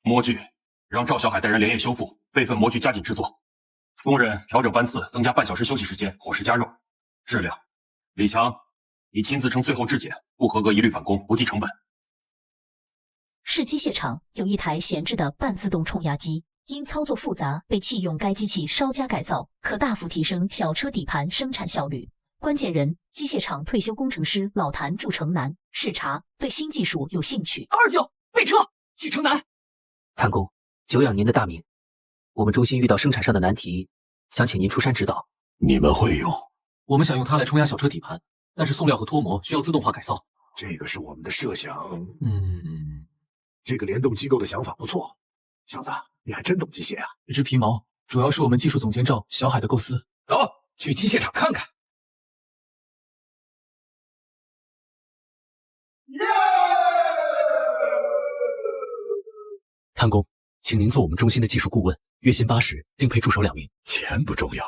模具让赵小海带人连夜修复，备份模具加紧制作。工人调整班次，增加半小时休息时间，伙食加肉。质量，李强，你亲自称最后质检，不合格一律返工，不计成本。市机械厂有一台闲置的半自动冲压机，因操作复杂，被弃用该机器稍加改造，可大幅提升小车底盘生产效率。关键人：机械厂退休工程师老谭驻城南视察，对新技术有兴趣。29备车去城南。谭工，久仰您的大名，我们中心遇到生产上的难题，想请您出山指导。你们会用？我们想用它来冲压小车底盘，但是送料和脱模需要自动化改造。这个是我们的设想。这个联动机构的想法不错，小子，你还真懂机械啊！这只皮毛主要是我们技术总监赵小海的构思。走，去机械厂看看。谭工，请您做我们中心的技术顾问，月薪80，另配助手2名。钱不重要，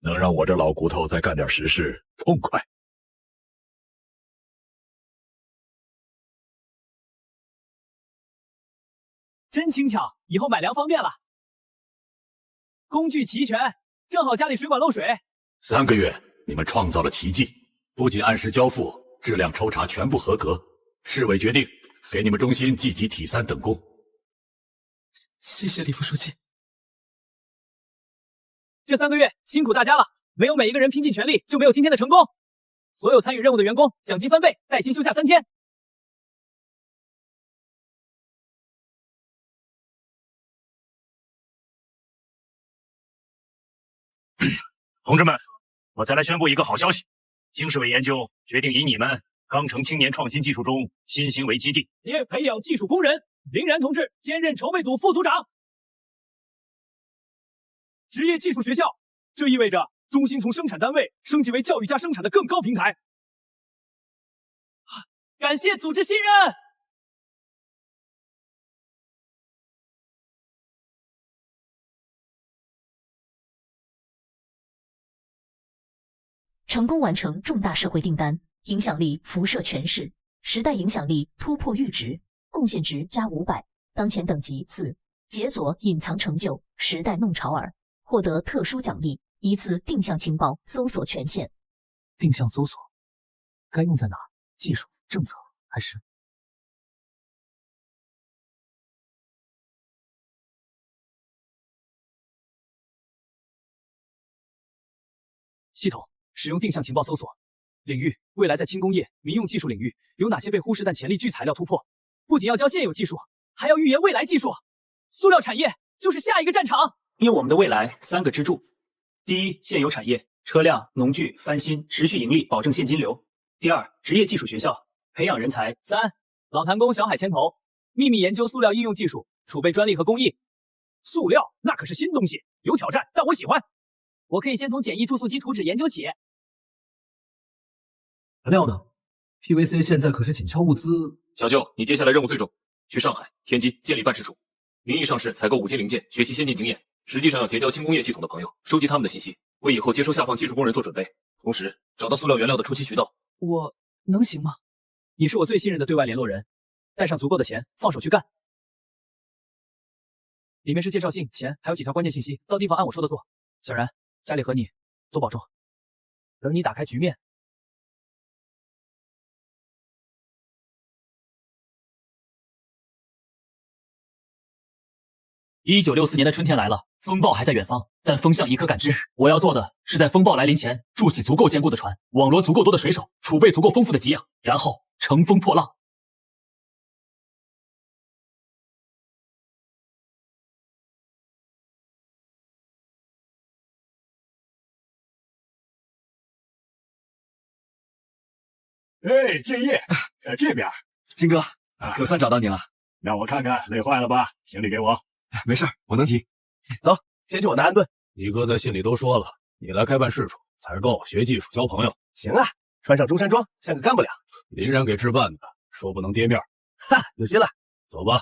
能让我这老骨头再干点实事，痛快。真轻巧，以后买粮方便了。工具齐全，正好家里水管漏水。3个月，你们创造了奇迹，不仅按时交付，质量抽查全部合格。市委决定给你们中心记级体3等功。谢谢李副书记。这3个月辛苦大家了，没有每一个人拼尽全力，就没有今天的成功。所有参与任务的员工奖金翻倍，带薪休假3天。同志们，我再来宣布一个好消息，经市委研究决定以你们钢城青年创新技术中新兴为基地，培养技术工人。林然同志兼任筹备组副组长。职业技术学校，这意味着中心从生产单位升级为教育加生产的更高平台。感谢组织信任。成功完成重大社会订单，影响力辐射全市，时代影响力突破阈值，贡献值加500，当前等级4，解锁隐藏成就，时代弄潮儿，获得特殊奖励，一次定向情报搜索权限。定向搜索该用在哪？技术、政策还是？系统使用定向情报搜索领域，未来在轻工业、民用技术领域有哪些被忽视但潜力具材料突破？不仅要教现有技术，还要预言未来技术。塑料产业就是下一个战场。因为我们的未来3个支柱：第一，现有产业，车辆、农具、翻新，持续盈利，保证现金流；第2，职业技术学校，培养人才； 3，老谭工小海牵头，秘密研究塑料应用技术，储备专利和工艺。塑料那可是新东西，有挑战，但我喜欢。我可以先从简易注塑机图纸研究起。材料呢 ？PVC 现在可是紧俏物资。小舅，你接下来任务最重，去上海、天津建立办事处，名义上是采购5金零件，学习先进经验，实际上要结交轻工业系统的朋友，收集他们的信息，为以后接收下放技术工人做准备，同时找到塑料原料的初期渠道。我能行吗？你是我最信任的对外联络人，带上足够的钱，放手去干。里面是介绍信、钱，还有几条关键信息，到地方按我说的做。小然，家里和你多保重。等你打开局面。1964年的春天来了，风暴还在远方，但风向已可感知。我要做的是在风暴来临前筑起足够坚固的船，网罗足够多的水手，储备足够丰富的给养，然后乘风破浪。哎，建业，这边，金哥，可算找到你了。让我看看，累坏了吧？行李给我。没事，我能提。走，先去我那安顿。你哥在信里都说了，你来开办事处，采购、学技术、交朋友。行啊，穿上中山装，像个干部俩。林然给置办的，说不能跌面。哈，有心了，走吧。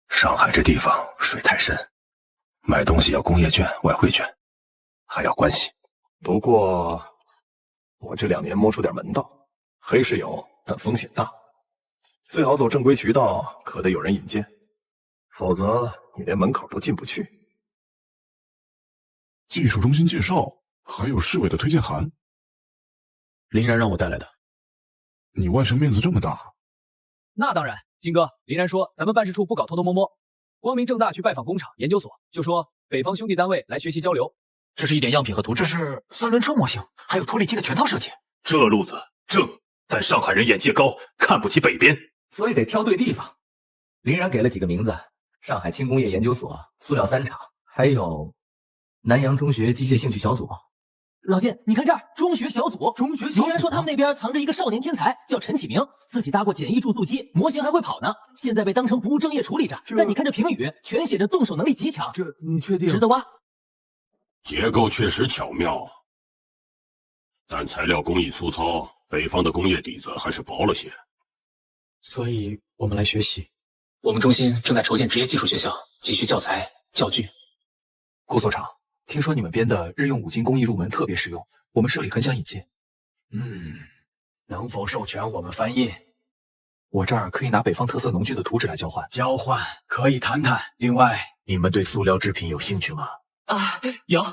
上海这地方水太深，买东西要工业券、外汇券，还要关系。不过我这2年摸出点门道，黑是有，但风险大，最好走正规渠道，可得有人引荐，否则你连门口都进不去。技术中心介绍，还有市委的推荐函。林然让我带来的。你外甥面子这么大？那当然，金哥，林然说咱们办事处不搞偷偷摸摸，光明正大去拜访工厂、研究所，就说北方兄弟单位来学习交流。这是一点样品和图纸，这是3轮车模型，还有脱力机的全套设计。这路子正，但上海人眼界高，看不起北边，所以得挑对地方。林然给了几个名字：上海轻工业研究所、塑料3厂，还有南阳中学机械兴趣小组。老金，你看这儿，中学小组。林然说他们那边藏着一个少年天才，叫陈启明，自己搭过简易注塑机，模型还会跑呢，现在被当成不务正业处理着。但你看这评语，全写着动手能力极强。这你确定？值得挖。结构确实巧妙，但材料工艺粗糙，北方的工业底子还是薄了些。所以我们来学习。我们中心正在筹建职业技术学校，急需教材、教具。顾所长，听说你们编的日用五金工艺入门特别实用，我们社里很想引进。能否授权我们翻印？我这儿可以拿北方特色农具的图纸来交换。交换可以谈谈。另外，你们对塑料制品有兴趣吗？有。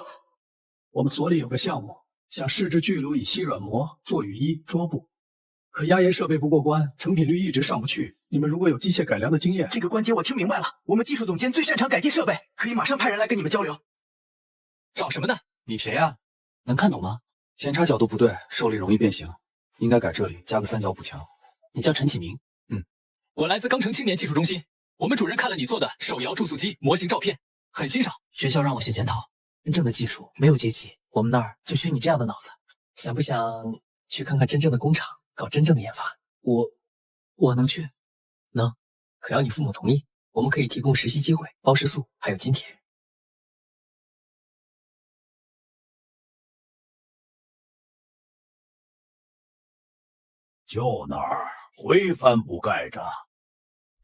我们所里有个项目，想试制聚卤乙烯软膜做雨衣、桌布，可压延设备不过关，成品率一直上不去。你们如果有机械改良的经验，这个关节我听明白了。我们技术总监最擅长改进设备，可以马上派人来跟你们交流。找什么呢？你谁啊？能看懂吗？检查角度不对，受力容易变形，应该改这里，加个3角补强。你叫陈启明？我来自钢城青年技术中心。我们主任看了你做的手摇注塑机模型照片，很欣赏。学校让我写检讨，真正的技术没有阶级，我们那儿就缺你这样的脑子。想不想去看看真正的工厂，搞真正的研发？我能去？能，可要你父母同意。我们可以提供实习机会、包食宿，还有津贴。就那儿灰帆布盖着，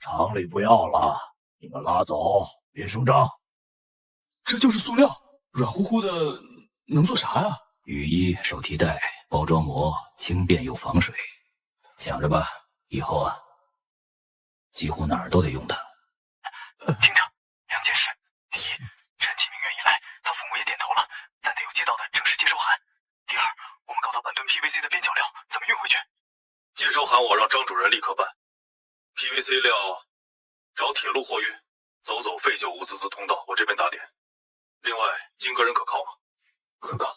厂里不要了，你们拉走，别声张。这就是塑料，软乎乎的，能做啥呀？雨衣、手提袋、包装膜，轻便又防水。想着吧，以后啊，几乎哪儿都得用它。厅长，2件事：第一，陈启明愿意来，他父母也点头了，但得有接到的正式接收函。第二，我们搞到半吨 PVC 的边角料，怎么运回去？接收函我让张主任立刻办。PVC 料找铁路货运，走废旧物资通道，我这边打点。另外，金哥人可靠吗？可靠。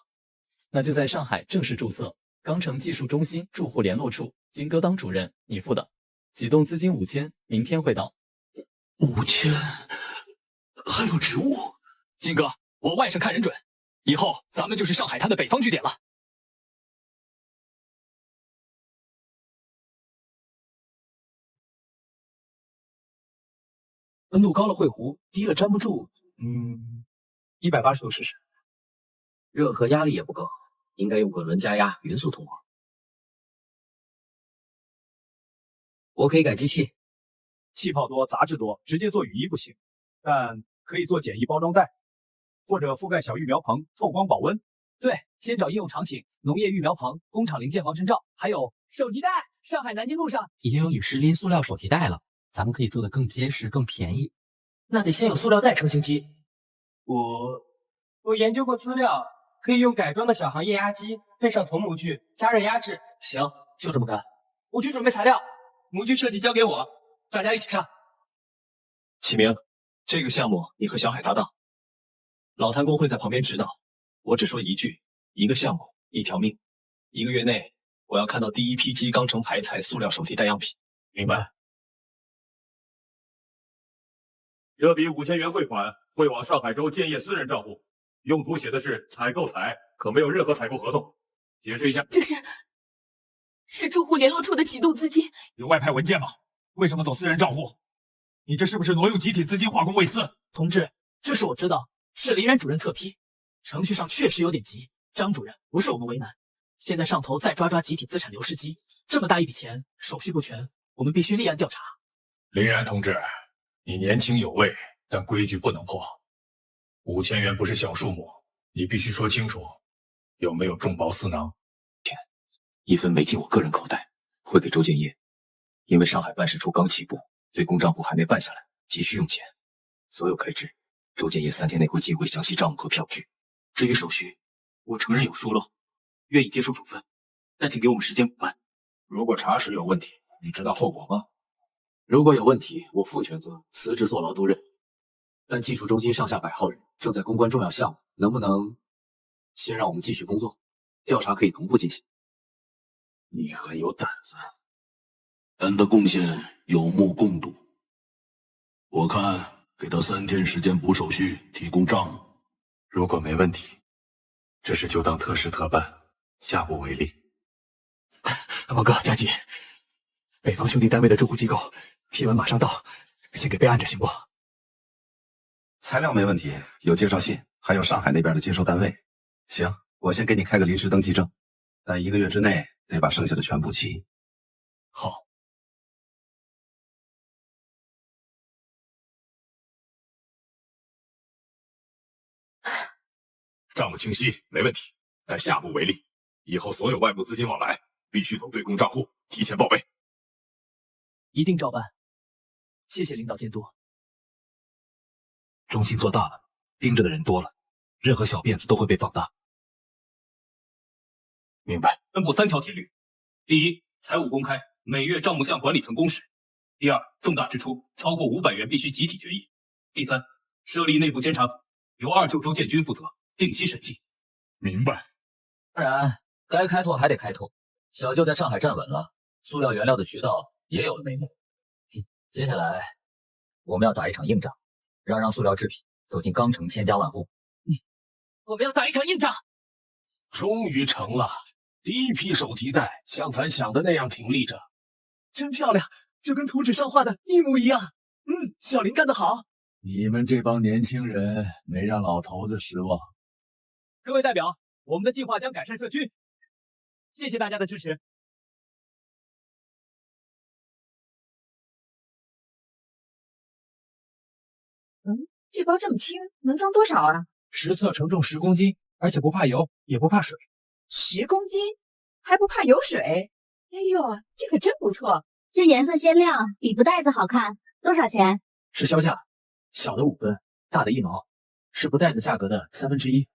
那就在上海正式注册钢城技术中心住户联络处，金哥当主任，你付的。启动资金5000，明天会到。5000，还有职务？金哥，我外甥看人准，以后咱们就是上海滩的北方据点了。温度高了会糊，低了粘不住。180度试试。热和压力也不够，应该用滚轮加压匀速通过。我可以改机器，气泡多、杂质多，直接做雨衣不行，但可以做简易包装袋，或者覆盖小育苗棚，透光保温。对，先找应用场景，农业育苗棚、工厂零件防尘罩，还有手提袋。上海南京路上已经有女士拎塑料手提袋了，咱们可以做得更结实、更便宜。那得先有塑料袋成型机。我研究过资料，可以用改装的小行液压机配上铜模具，加热压制。行，就这么干。我去准备材料，模具设计交给我，大家一起上。启明，这个项目你和小海搭档，老谭工会在旁边指导。我只说一句：一个项目，一条命。1个月内，我要看到第一批基钢城排材塑料手提袋样品。明白？这笔5000元汇款汇往上海州建业私人账户，用途写的是采购采，可没有任何采购合同。解释一下，这是住户联络处的启动资金。有外派文件吗？为什么走私人账户？你这是不是挪用集体资金化公为私？同志，这事我知道，是林然主任特批，程序上确实有点急。张主任，不是我们为难，现在上头再抓集体资产流失机，这么大一笔钱，手续不全，我们必须立案调查。林然同志，你年轻有为，但规矩不能破。5000元不是小数目，你必须说清楚，有没有众包私囊？一分没进我个人口袋，汇给周建业。因为上海办事处刚起步，对公账户还没办下来，急需用钱，所有开支，周建业3天内会寄回详细账目和票据。至于手续，我承认有疏漏，愿意接受处分，但请给我们时间补办。如果查实有问题，你知道后果吗？如果有问题，我负全责辞职坐牢都认。但技术中心上下100号人正在攻关重要项目，能不能先让我们继续工作？调查可以同步进行。你很有胆子，咱的贡献有目共睹。我看给他3天时间补手续，提供账目。如果没问题，这事就当特事特办，下不为例。王哥、佳琪，北方兄弟单位的住户机构批文马上到，先给备案着行不？材料没问题，有介绍信，还有上海那边的接收单位。行，我先给你开个临时登记证，但1个月之内得把剩下的全部齐。好。账目清晰，没问题，但下不为例。以后所有外部资金往来必须走对公账户，提前报备。一定照办。谢谢领导监督。中心做大了，盯着的人多了，任何小辫子都会被放大。明白。颁布3条铁律：第一，财务公开，每月账目项管理层公示；第二，重大支出超过500元必须集体决议；第三，设立内部监察组，由二舅周建军负责，定期审计。明白。当然，该开拓还得开拓。小舅在上海站稳了，塑料原料的渠道也有了眉目。接下来，我们要打一场硬仗，让塑料制品走进钢城千家万户。我们要打一场硬仗。终于成了，第一批手提袋像咱想的那样挺立着，真漂亮，就跟图纸上画的一模一样。小林干得好。你们这帮年轻人没让老头子失望。各位代表，我们的计划将改善社区，谢谢大家的支持。这包这么轻，能装多少啊？实测承重10公斤，而且不怕油，也不怕水。10公斤，还不怕油水？哎呦，这可真不错。这颜色鲜亮，比布袋子好看。多少钱？是销价，小的5分，大的1毛，是布袋子价格的1/3。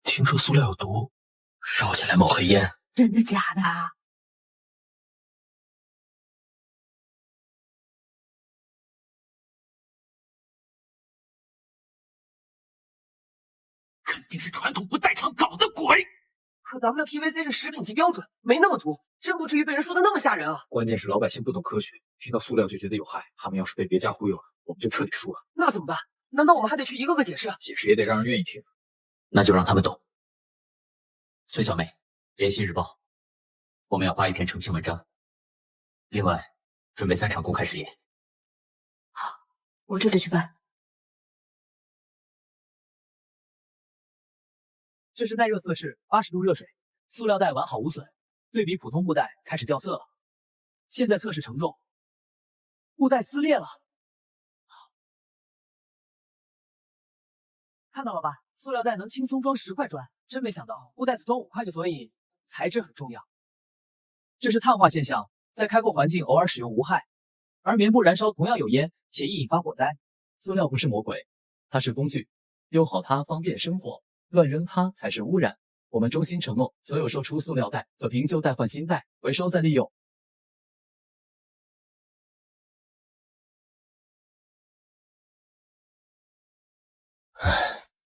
听说塑料有毒，烧起来冒黑烟。真的假的？肯定是传统布袋厂搞的鬼。可咱们的 PVC 是食品级标准，没那么毒，真不至于被人说的那么吓人啊。关键是老百姓不懂科学，听到塑料就觉得有害，他们要是被别家忽悠了，我们就彻底输了。那怎么办？难道我们还得去一个个解释？解释也得让人愿意听。那就让他们懂。孙小妹，联系日报，我们要发一篇澄清文章。另外，准备3场公开实验。好，我这就去办。这是耐热测试，80度热水，塑料袋完好无损，对比普通布袋开始掉色了。现在测试承重，布袋撕裂了，看到了吧？塑料袋能轻松装10块砖，真没想到布袋子装5块就，所以材质很重要。这是碳化现象，在开阔环境偶尔使用无害，而棉布燃烧同样有烟，且易引发火灾。塑料不是魔鬼，它是工具，用好它方便生活，乱扔它才是污染。我们衷心承诺，所有售出塑料袋可凭旧袋换新袋，回收再利用。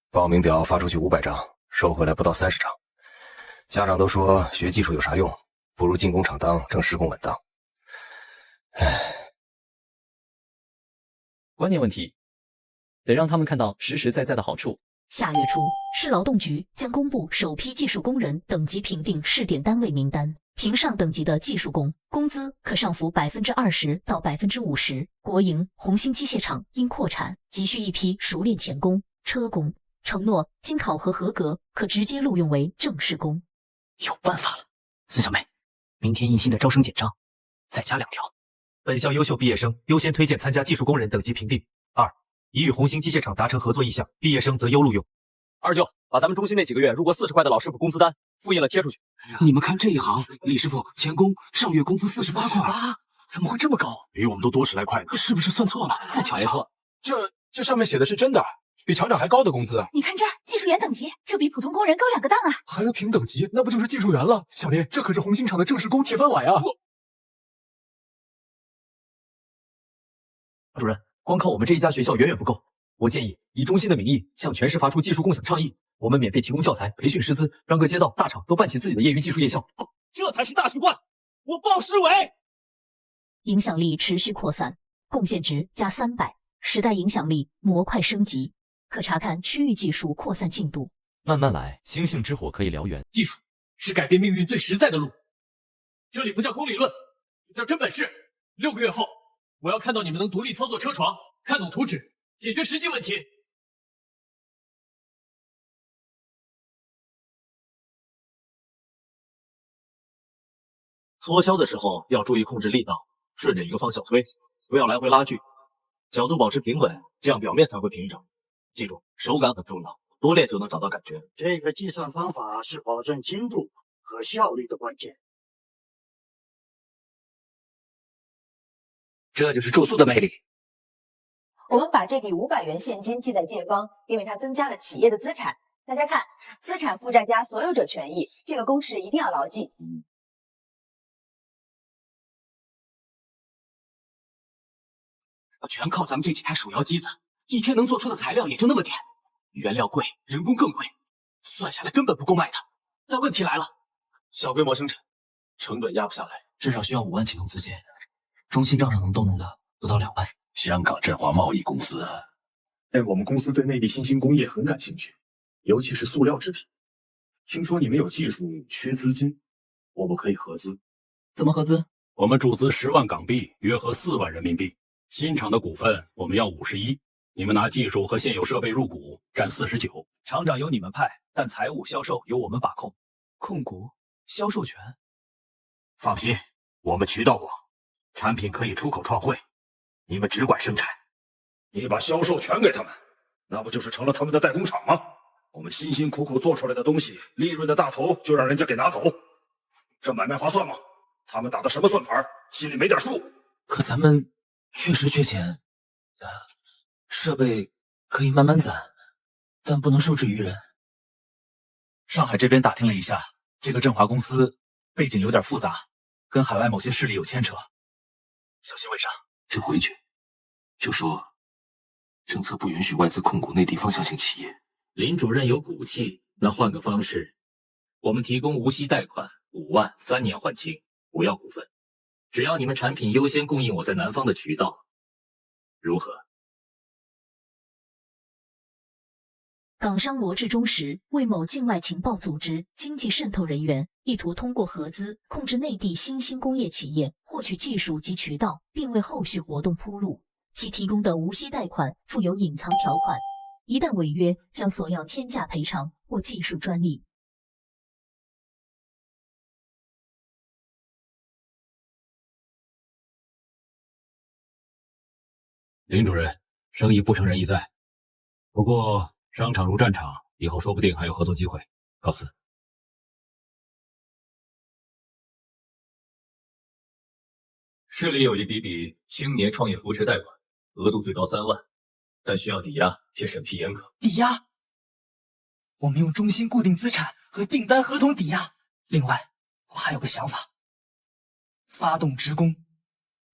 报名表发出去500张，收回来不到30张。家长都说学技术有啥用，不如进工厂当，挣施工稳当。观念问题，得让他们看到实实在在的好处。下月初，市劳动局将公布首批技术工人等级评定试点单位名单，评上等级的技术工，工资可上浮20%到50%。国营、红星机械厂因扩产，急需一批熟练钳工、车工。承诺经考核合格，可直接录用为正式工。有办法了，孙小妹，明天印新的招生简章再加2条：本校优秀毕业生优先推荐参加技术工人等级评定。2，已与红星机械厂达成合作意向，毕业生则优录用。29，把咱们中心那几个月入过40块的老师傅工资单复印了贴出去。你们看这一行，李师傅钳工上月工资48块，怎么会这么高？比我们都多10来块呢。是不是算错了？再瞧一瞧。这上面写的是真的，比厂长还高的工资。你看这儿，技术员等级，这比普通工人高2个档啊！还能评等级，那不就是技术员了？小林，这可是红星厂的正式工铁饭碗呀！主任，光靠我们这一家学校远远不够，我建议以中心的名义向全市发出技术共享倡议，我们免费提供教材、培训师资，让各街道、大厂都办起自己的业余技术夜校，这才是大局观。我报市委。影响力持续扩散，贡献值加300，时代影响力模块升级。可查看区域技术扩散进度。慢慢来，星星之火可以燎原。技术是改变命运最实在的路。这里不叫空理论，叫真本事。6个月后，我要看到你们能独立操作车床，看懂图纸，解决实际问题。搓削的时候要注意控制力道，顺着一个方向推，不要来回拉锯，角度保持平稳，这样表面才会平整。记住，手感很重要，多练就能找到感觉。这个计算方法是保证精度和效率的关键。这就是住宿的魅力。我们把这笔500元现金记在借方，因为它增加了企业的资产。大家看，资产负债加所有者权益，这个公式一定要牢记。全靠咱们这几台手摇机子，一天能做出的材料也就那么点，原料贵，人工更贵，算下来根本不够卖的。但问题来了，小规模生产，成本压不下来，至少需要5万启动资金，中心账上能动用的不到2万。香港振华贸易公司，我们公司对内地新兴工业很感兴趣，尤其是塑料制品。听说你们有技术，缺资金，我们可以合资。怎么合资？我们注资10万港币，约合4万人民币。新厂的股份我们要51%，你们拿技术和现有设备入股，占49%。厂长由你们派，但财务、销售由我们把控，控股、销售权。放心，我们渠道广，产品可以出口创汇，你们只管生产。你把销售权给他们，那不就是成了他们的代工厂吗？我们辛辛苦苦做出来的东西，利润的大头就让人家给拿走，这买卖划算吗？他们打的什么算盘，心里没点数？可咱们确实缺钱，设备可以慢慢攒，但不能受制于人。上海这边打听了一下，这个振华公司背景有点复杂，跟海外某些势力有牵扯，小心为上。这回去就说政策不允许外资控股内地方向性企业。林主任有骨气，那换个方式，我们提供无息贷款5万，3年还清，不要股份。只要你们产品优先供应我在南方的渠道，如何？港商罗志忠实为某境外情报组织经济渗透人员，意图通过合资控制内地新兴工业企业，获取技术及渠道，并为后续活动铺路。其提供的无息贷款附有隐藏条款，一旦违约，将索要天价赔偿或技术专利。林主任，生意不成仁义在，不过商场如战场，以后说不定还有合作机会。告辞。市里有一笔青年创业扶持贷款，额度最高3万，但需要抵押且审批严格。抵押？我们用中心固定资产和订单合同抵押。另外，我还有个想法，发动职工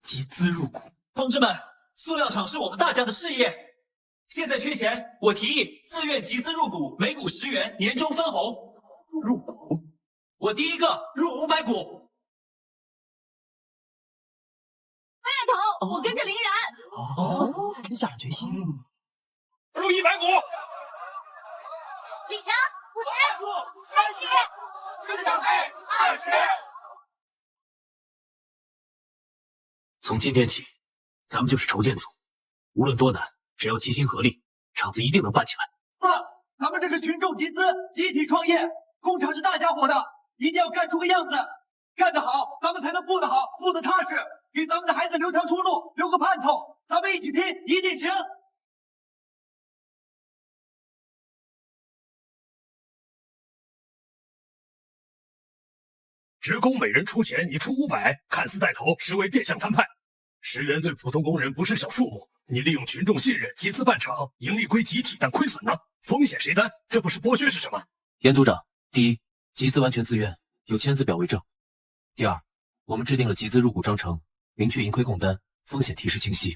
集资入股。同志们，塑料厂是我们大家的事业，现在缺钱，我提议自愿集资入股，每股10元，年终分红。入股？我第一个入500股。外头，我跟着林然。哦，下了决心。入100股。李强50、30，孙小妹20。从今天起，咱们就是筹建组，无论多难，只要齐心合力，厂子一定能办起来。咱们这是群众集资，集体创业，工厂是大家伙的，一定要干出个样子。干得好，咱们才能富得好，富得踏实，给咱们的孩子留条出路，留个盼头。咱们一起拼，一定行！职工每人出钱，你出500，看似带头，实为变相摊派。10元对普通工人不是小数目，你利用群众信任集资办厂，盈利归集体，但亏损呢？风险谁担？这不是剥削是什么？严组长，第一，集资完全自愿，有签字表为证；第二，我们制定了集资入股章程，明确盈亏共担，风险提示清晰；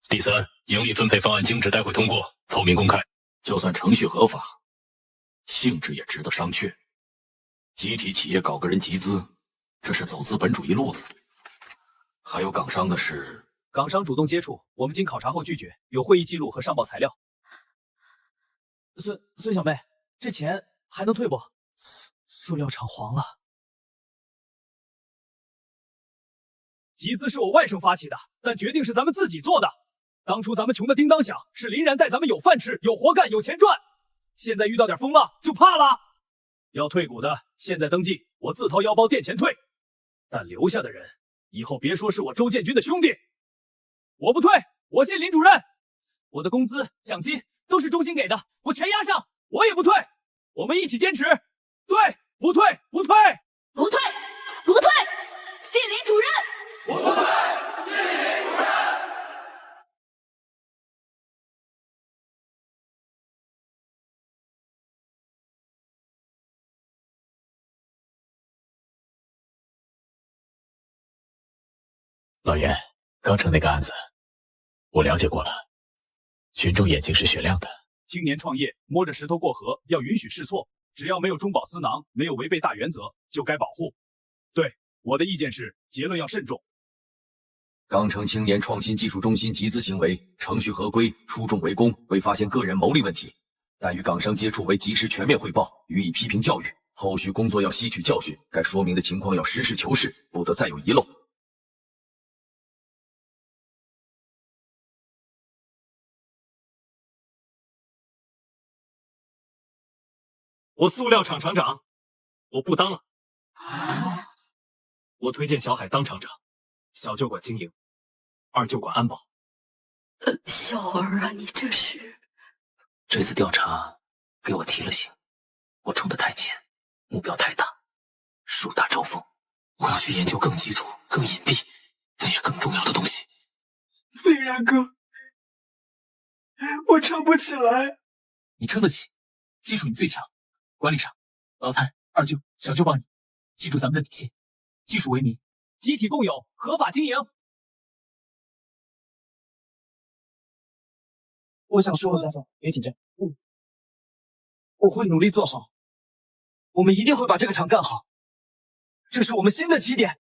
第三，盈利分配方案经直待会通过，透明公开。就算程序合法，性质也值得商榷。集体企业搞个人集资，这是走资本主义路子。还有港商的事，港商主动接触，我们经考察后拒绝，有会议记录和上报材料。孙小妹，这钱还能退不？塑料厂黄了。集资是我外甥发起的，但决定是咱们自己做的。当初咱们穷的叮当响，是林然带咱们有饭吃、有活干、有钱赚。现在遇到点风浪就怕了。要退股的，现在登记，我自掏腰包垫钱退。但留下的人，以后别说是我周建军的兄弟。我不退，我信林主任。我的工资、奖金都是中心给的，我全压上，我也不退。我们一起坚持，对，不退，不退，不退，不退，信林主任。不退，信林主任。老严，刚成那个案子，我了解过了，群众眼睛是雪亮的。青年创业摸着石头过河，要允许试错，只要没有中饱私囊，没有违背大原则，就该保护。对，我的意见是，结论要慎重。钢城青年创新技术中心集资行为程序合规，出众为公，未发现个人牟利问题，但与港商接触为及时全面汇报，予以批评教育。后续工作要吸取教训，该说明的情况要实事求是，不得再有遗漏。我塑料厂厂长，我不当了。我推荐小海当厂长，小舅管经营，二舅管安保。小儿啊，你这是……这次调查给我提了醒，我冲得太前，目标太大，树大招风。我要去研究更基础、更隐蔽，但也更重要的东西。林然哥，我撑不起来。你撑得起，技术你最强。管理上，老谭、二舅、小舅帮你。记住咱们的底线，技术为民，集体共有，合法经营。我想说，别紧张，我会努力做好，我们一定会把这个厂干好，这是我们新的起点。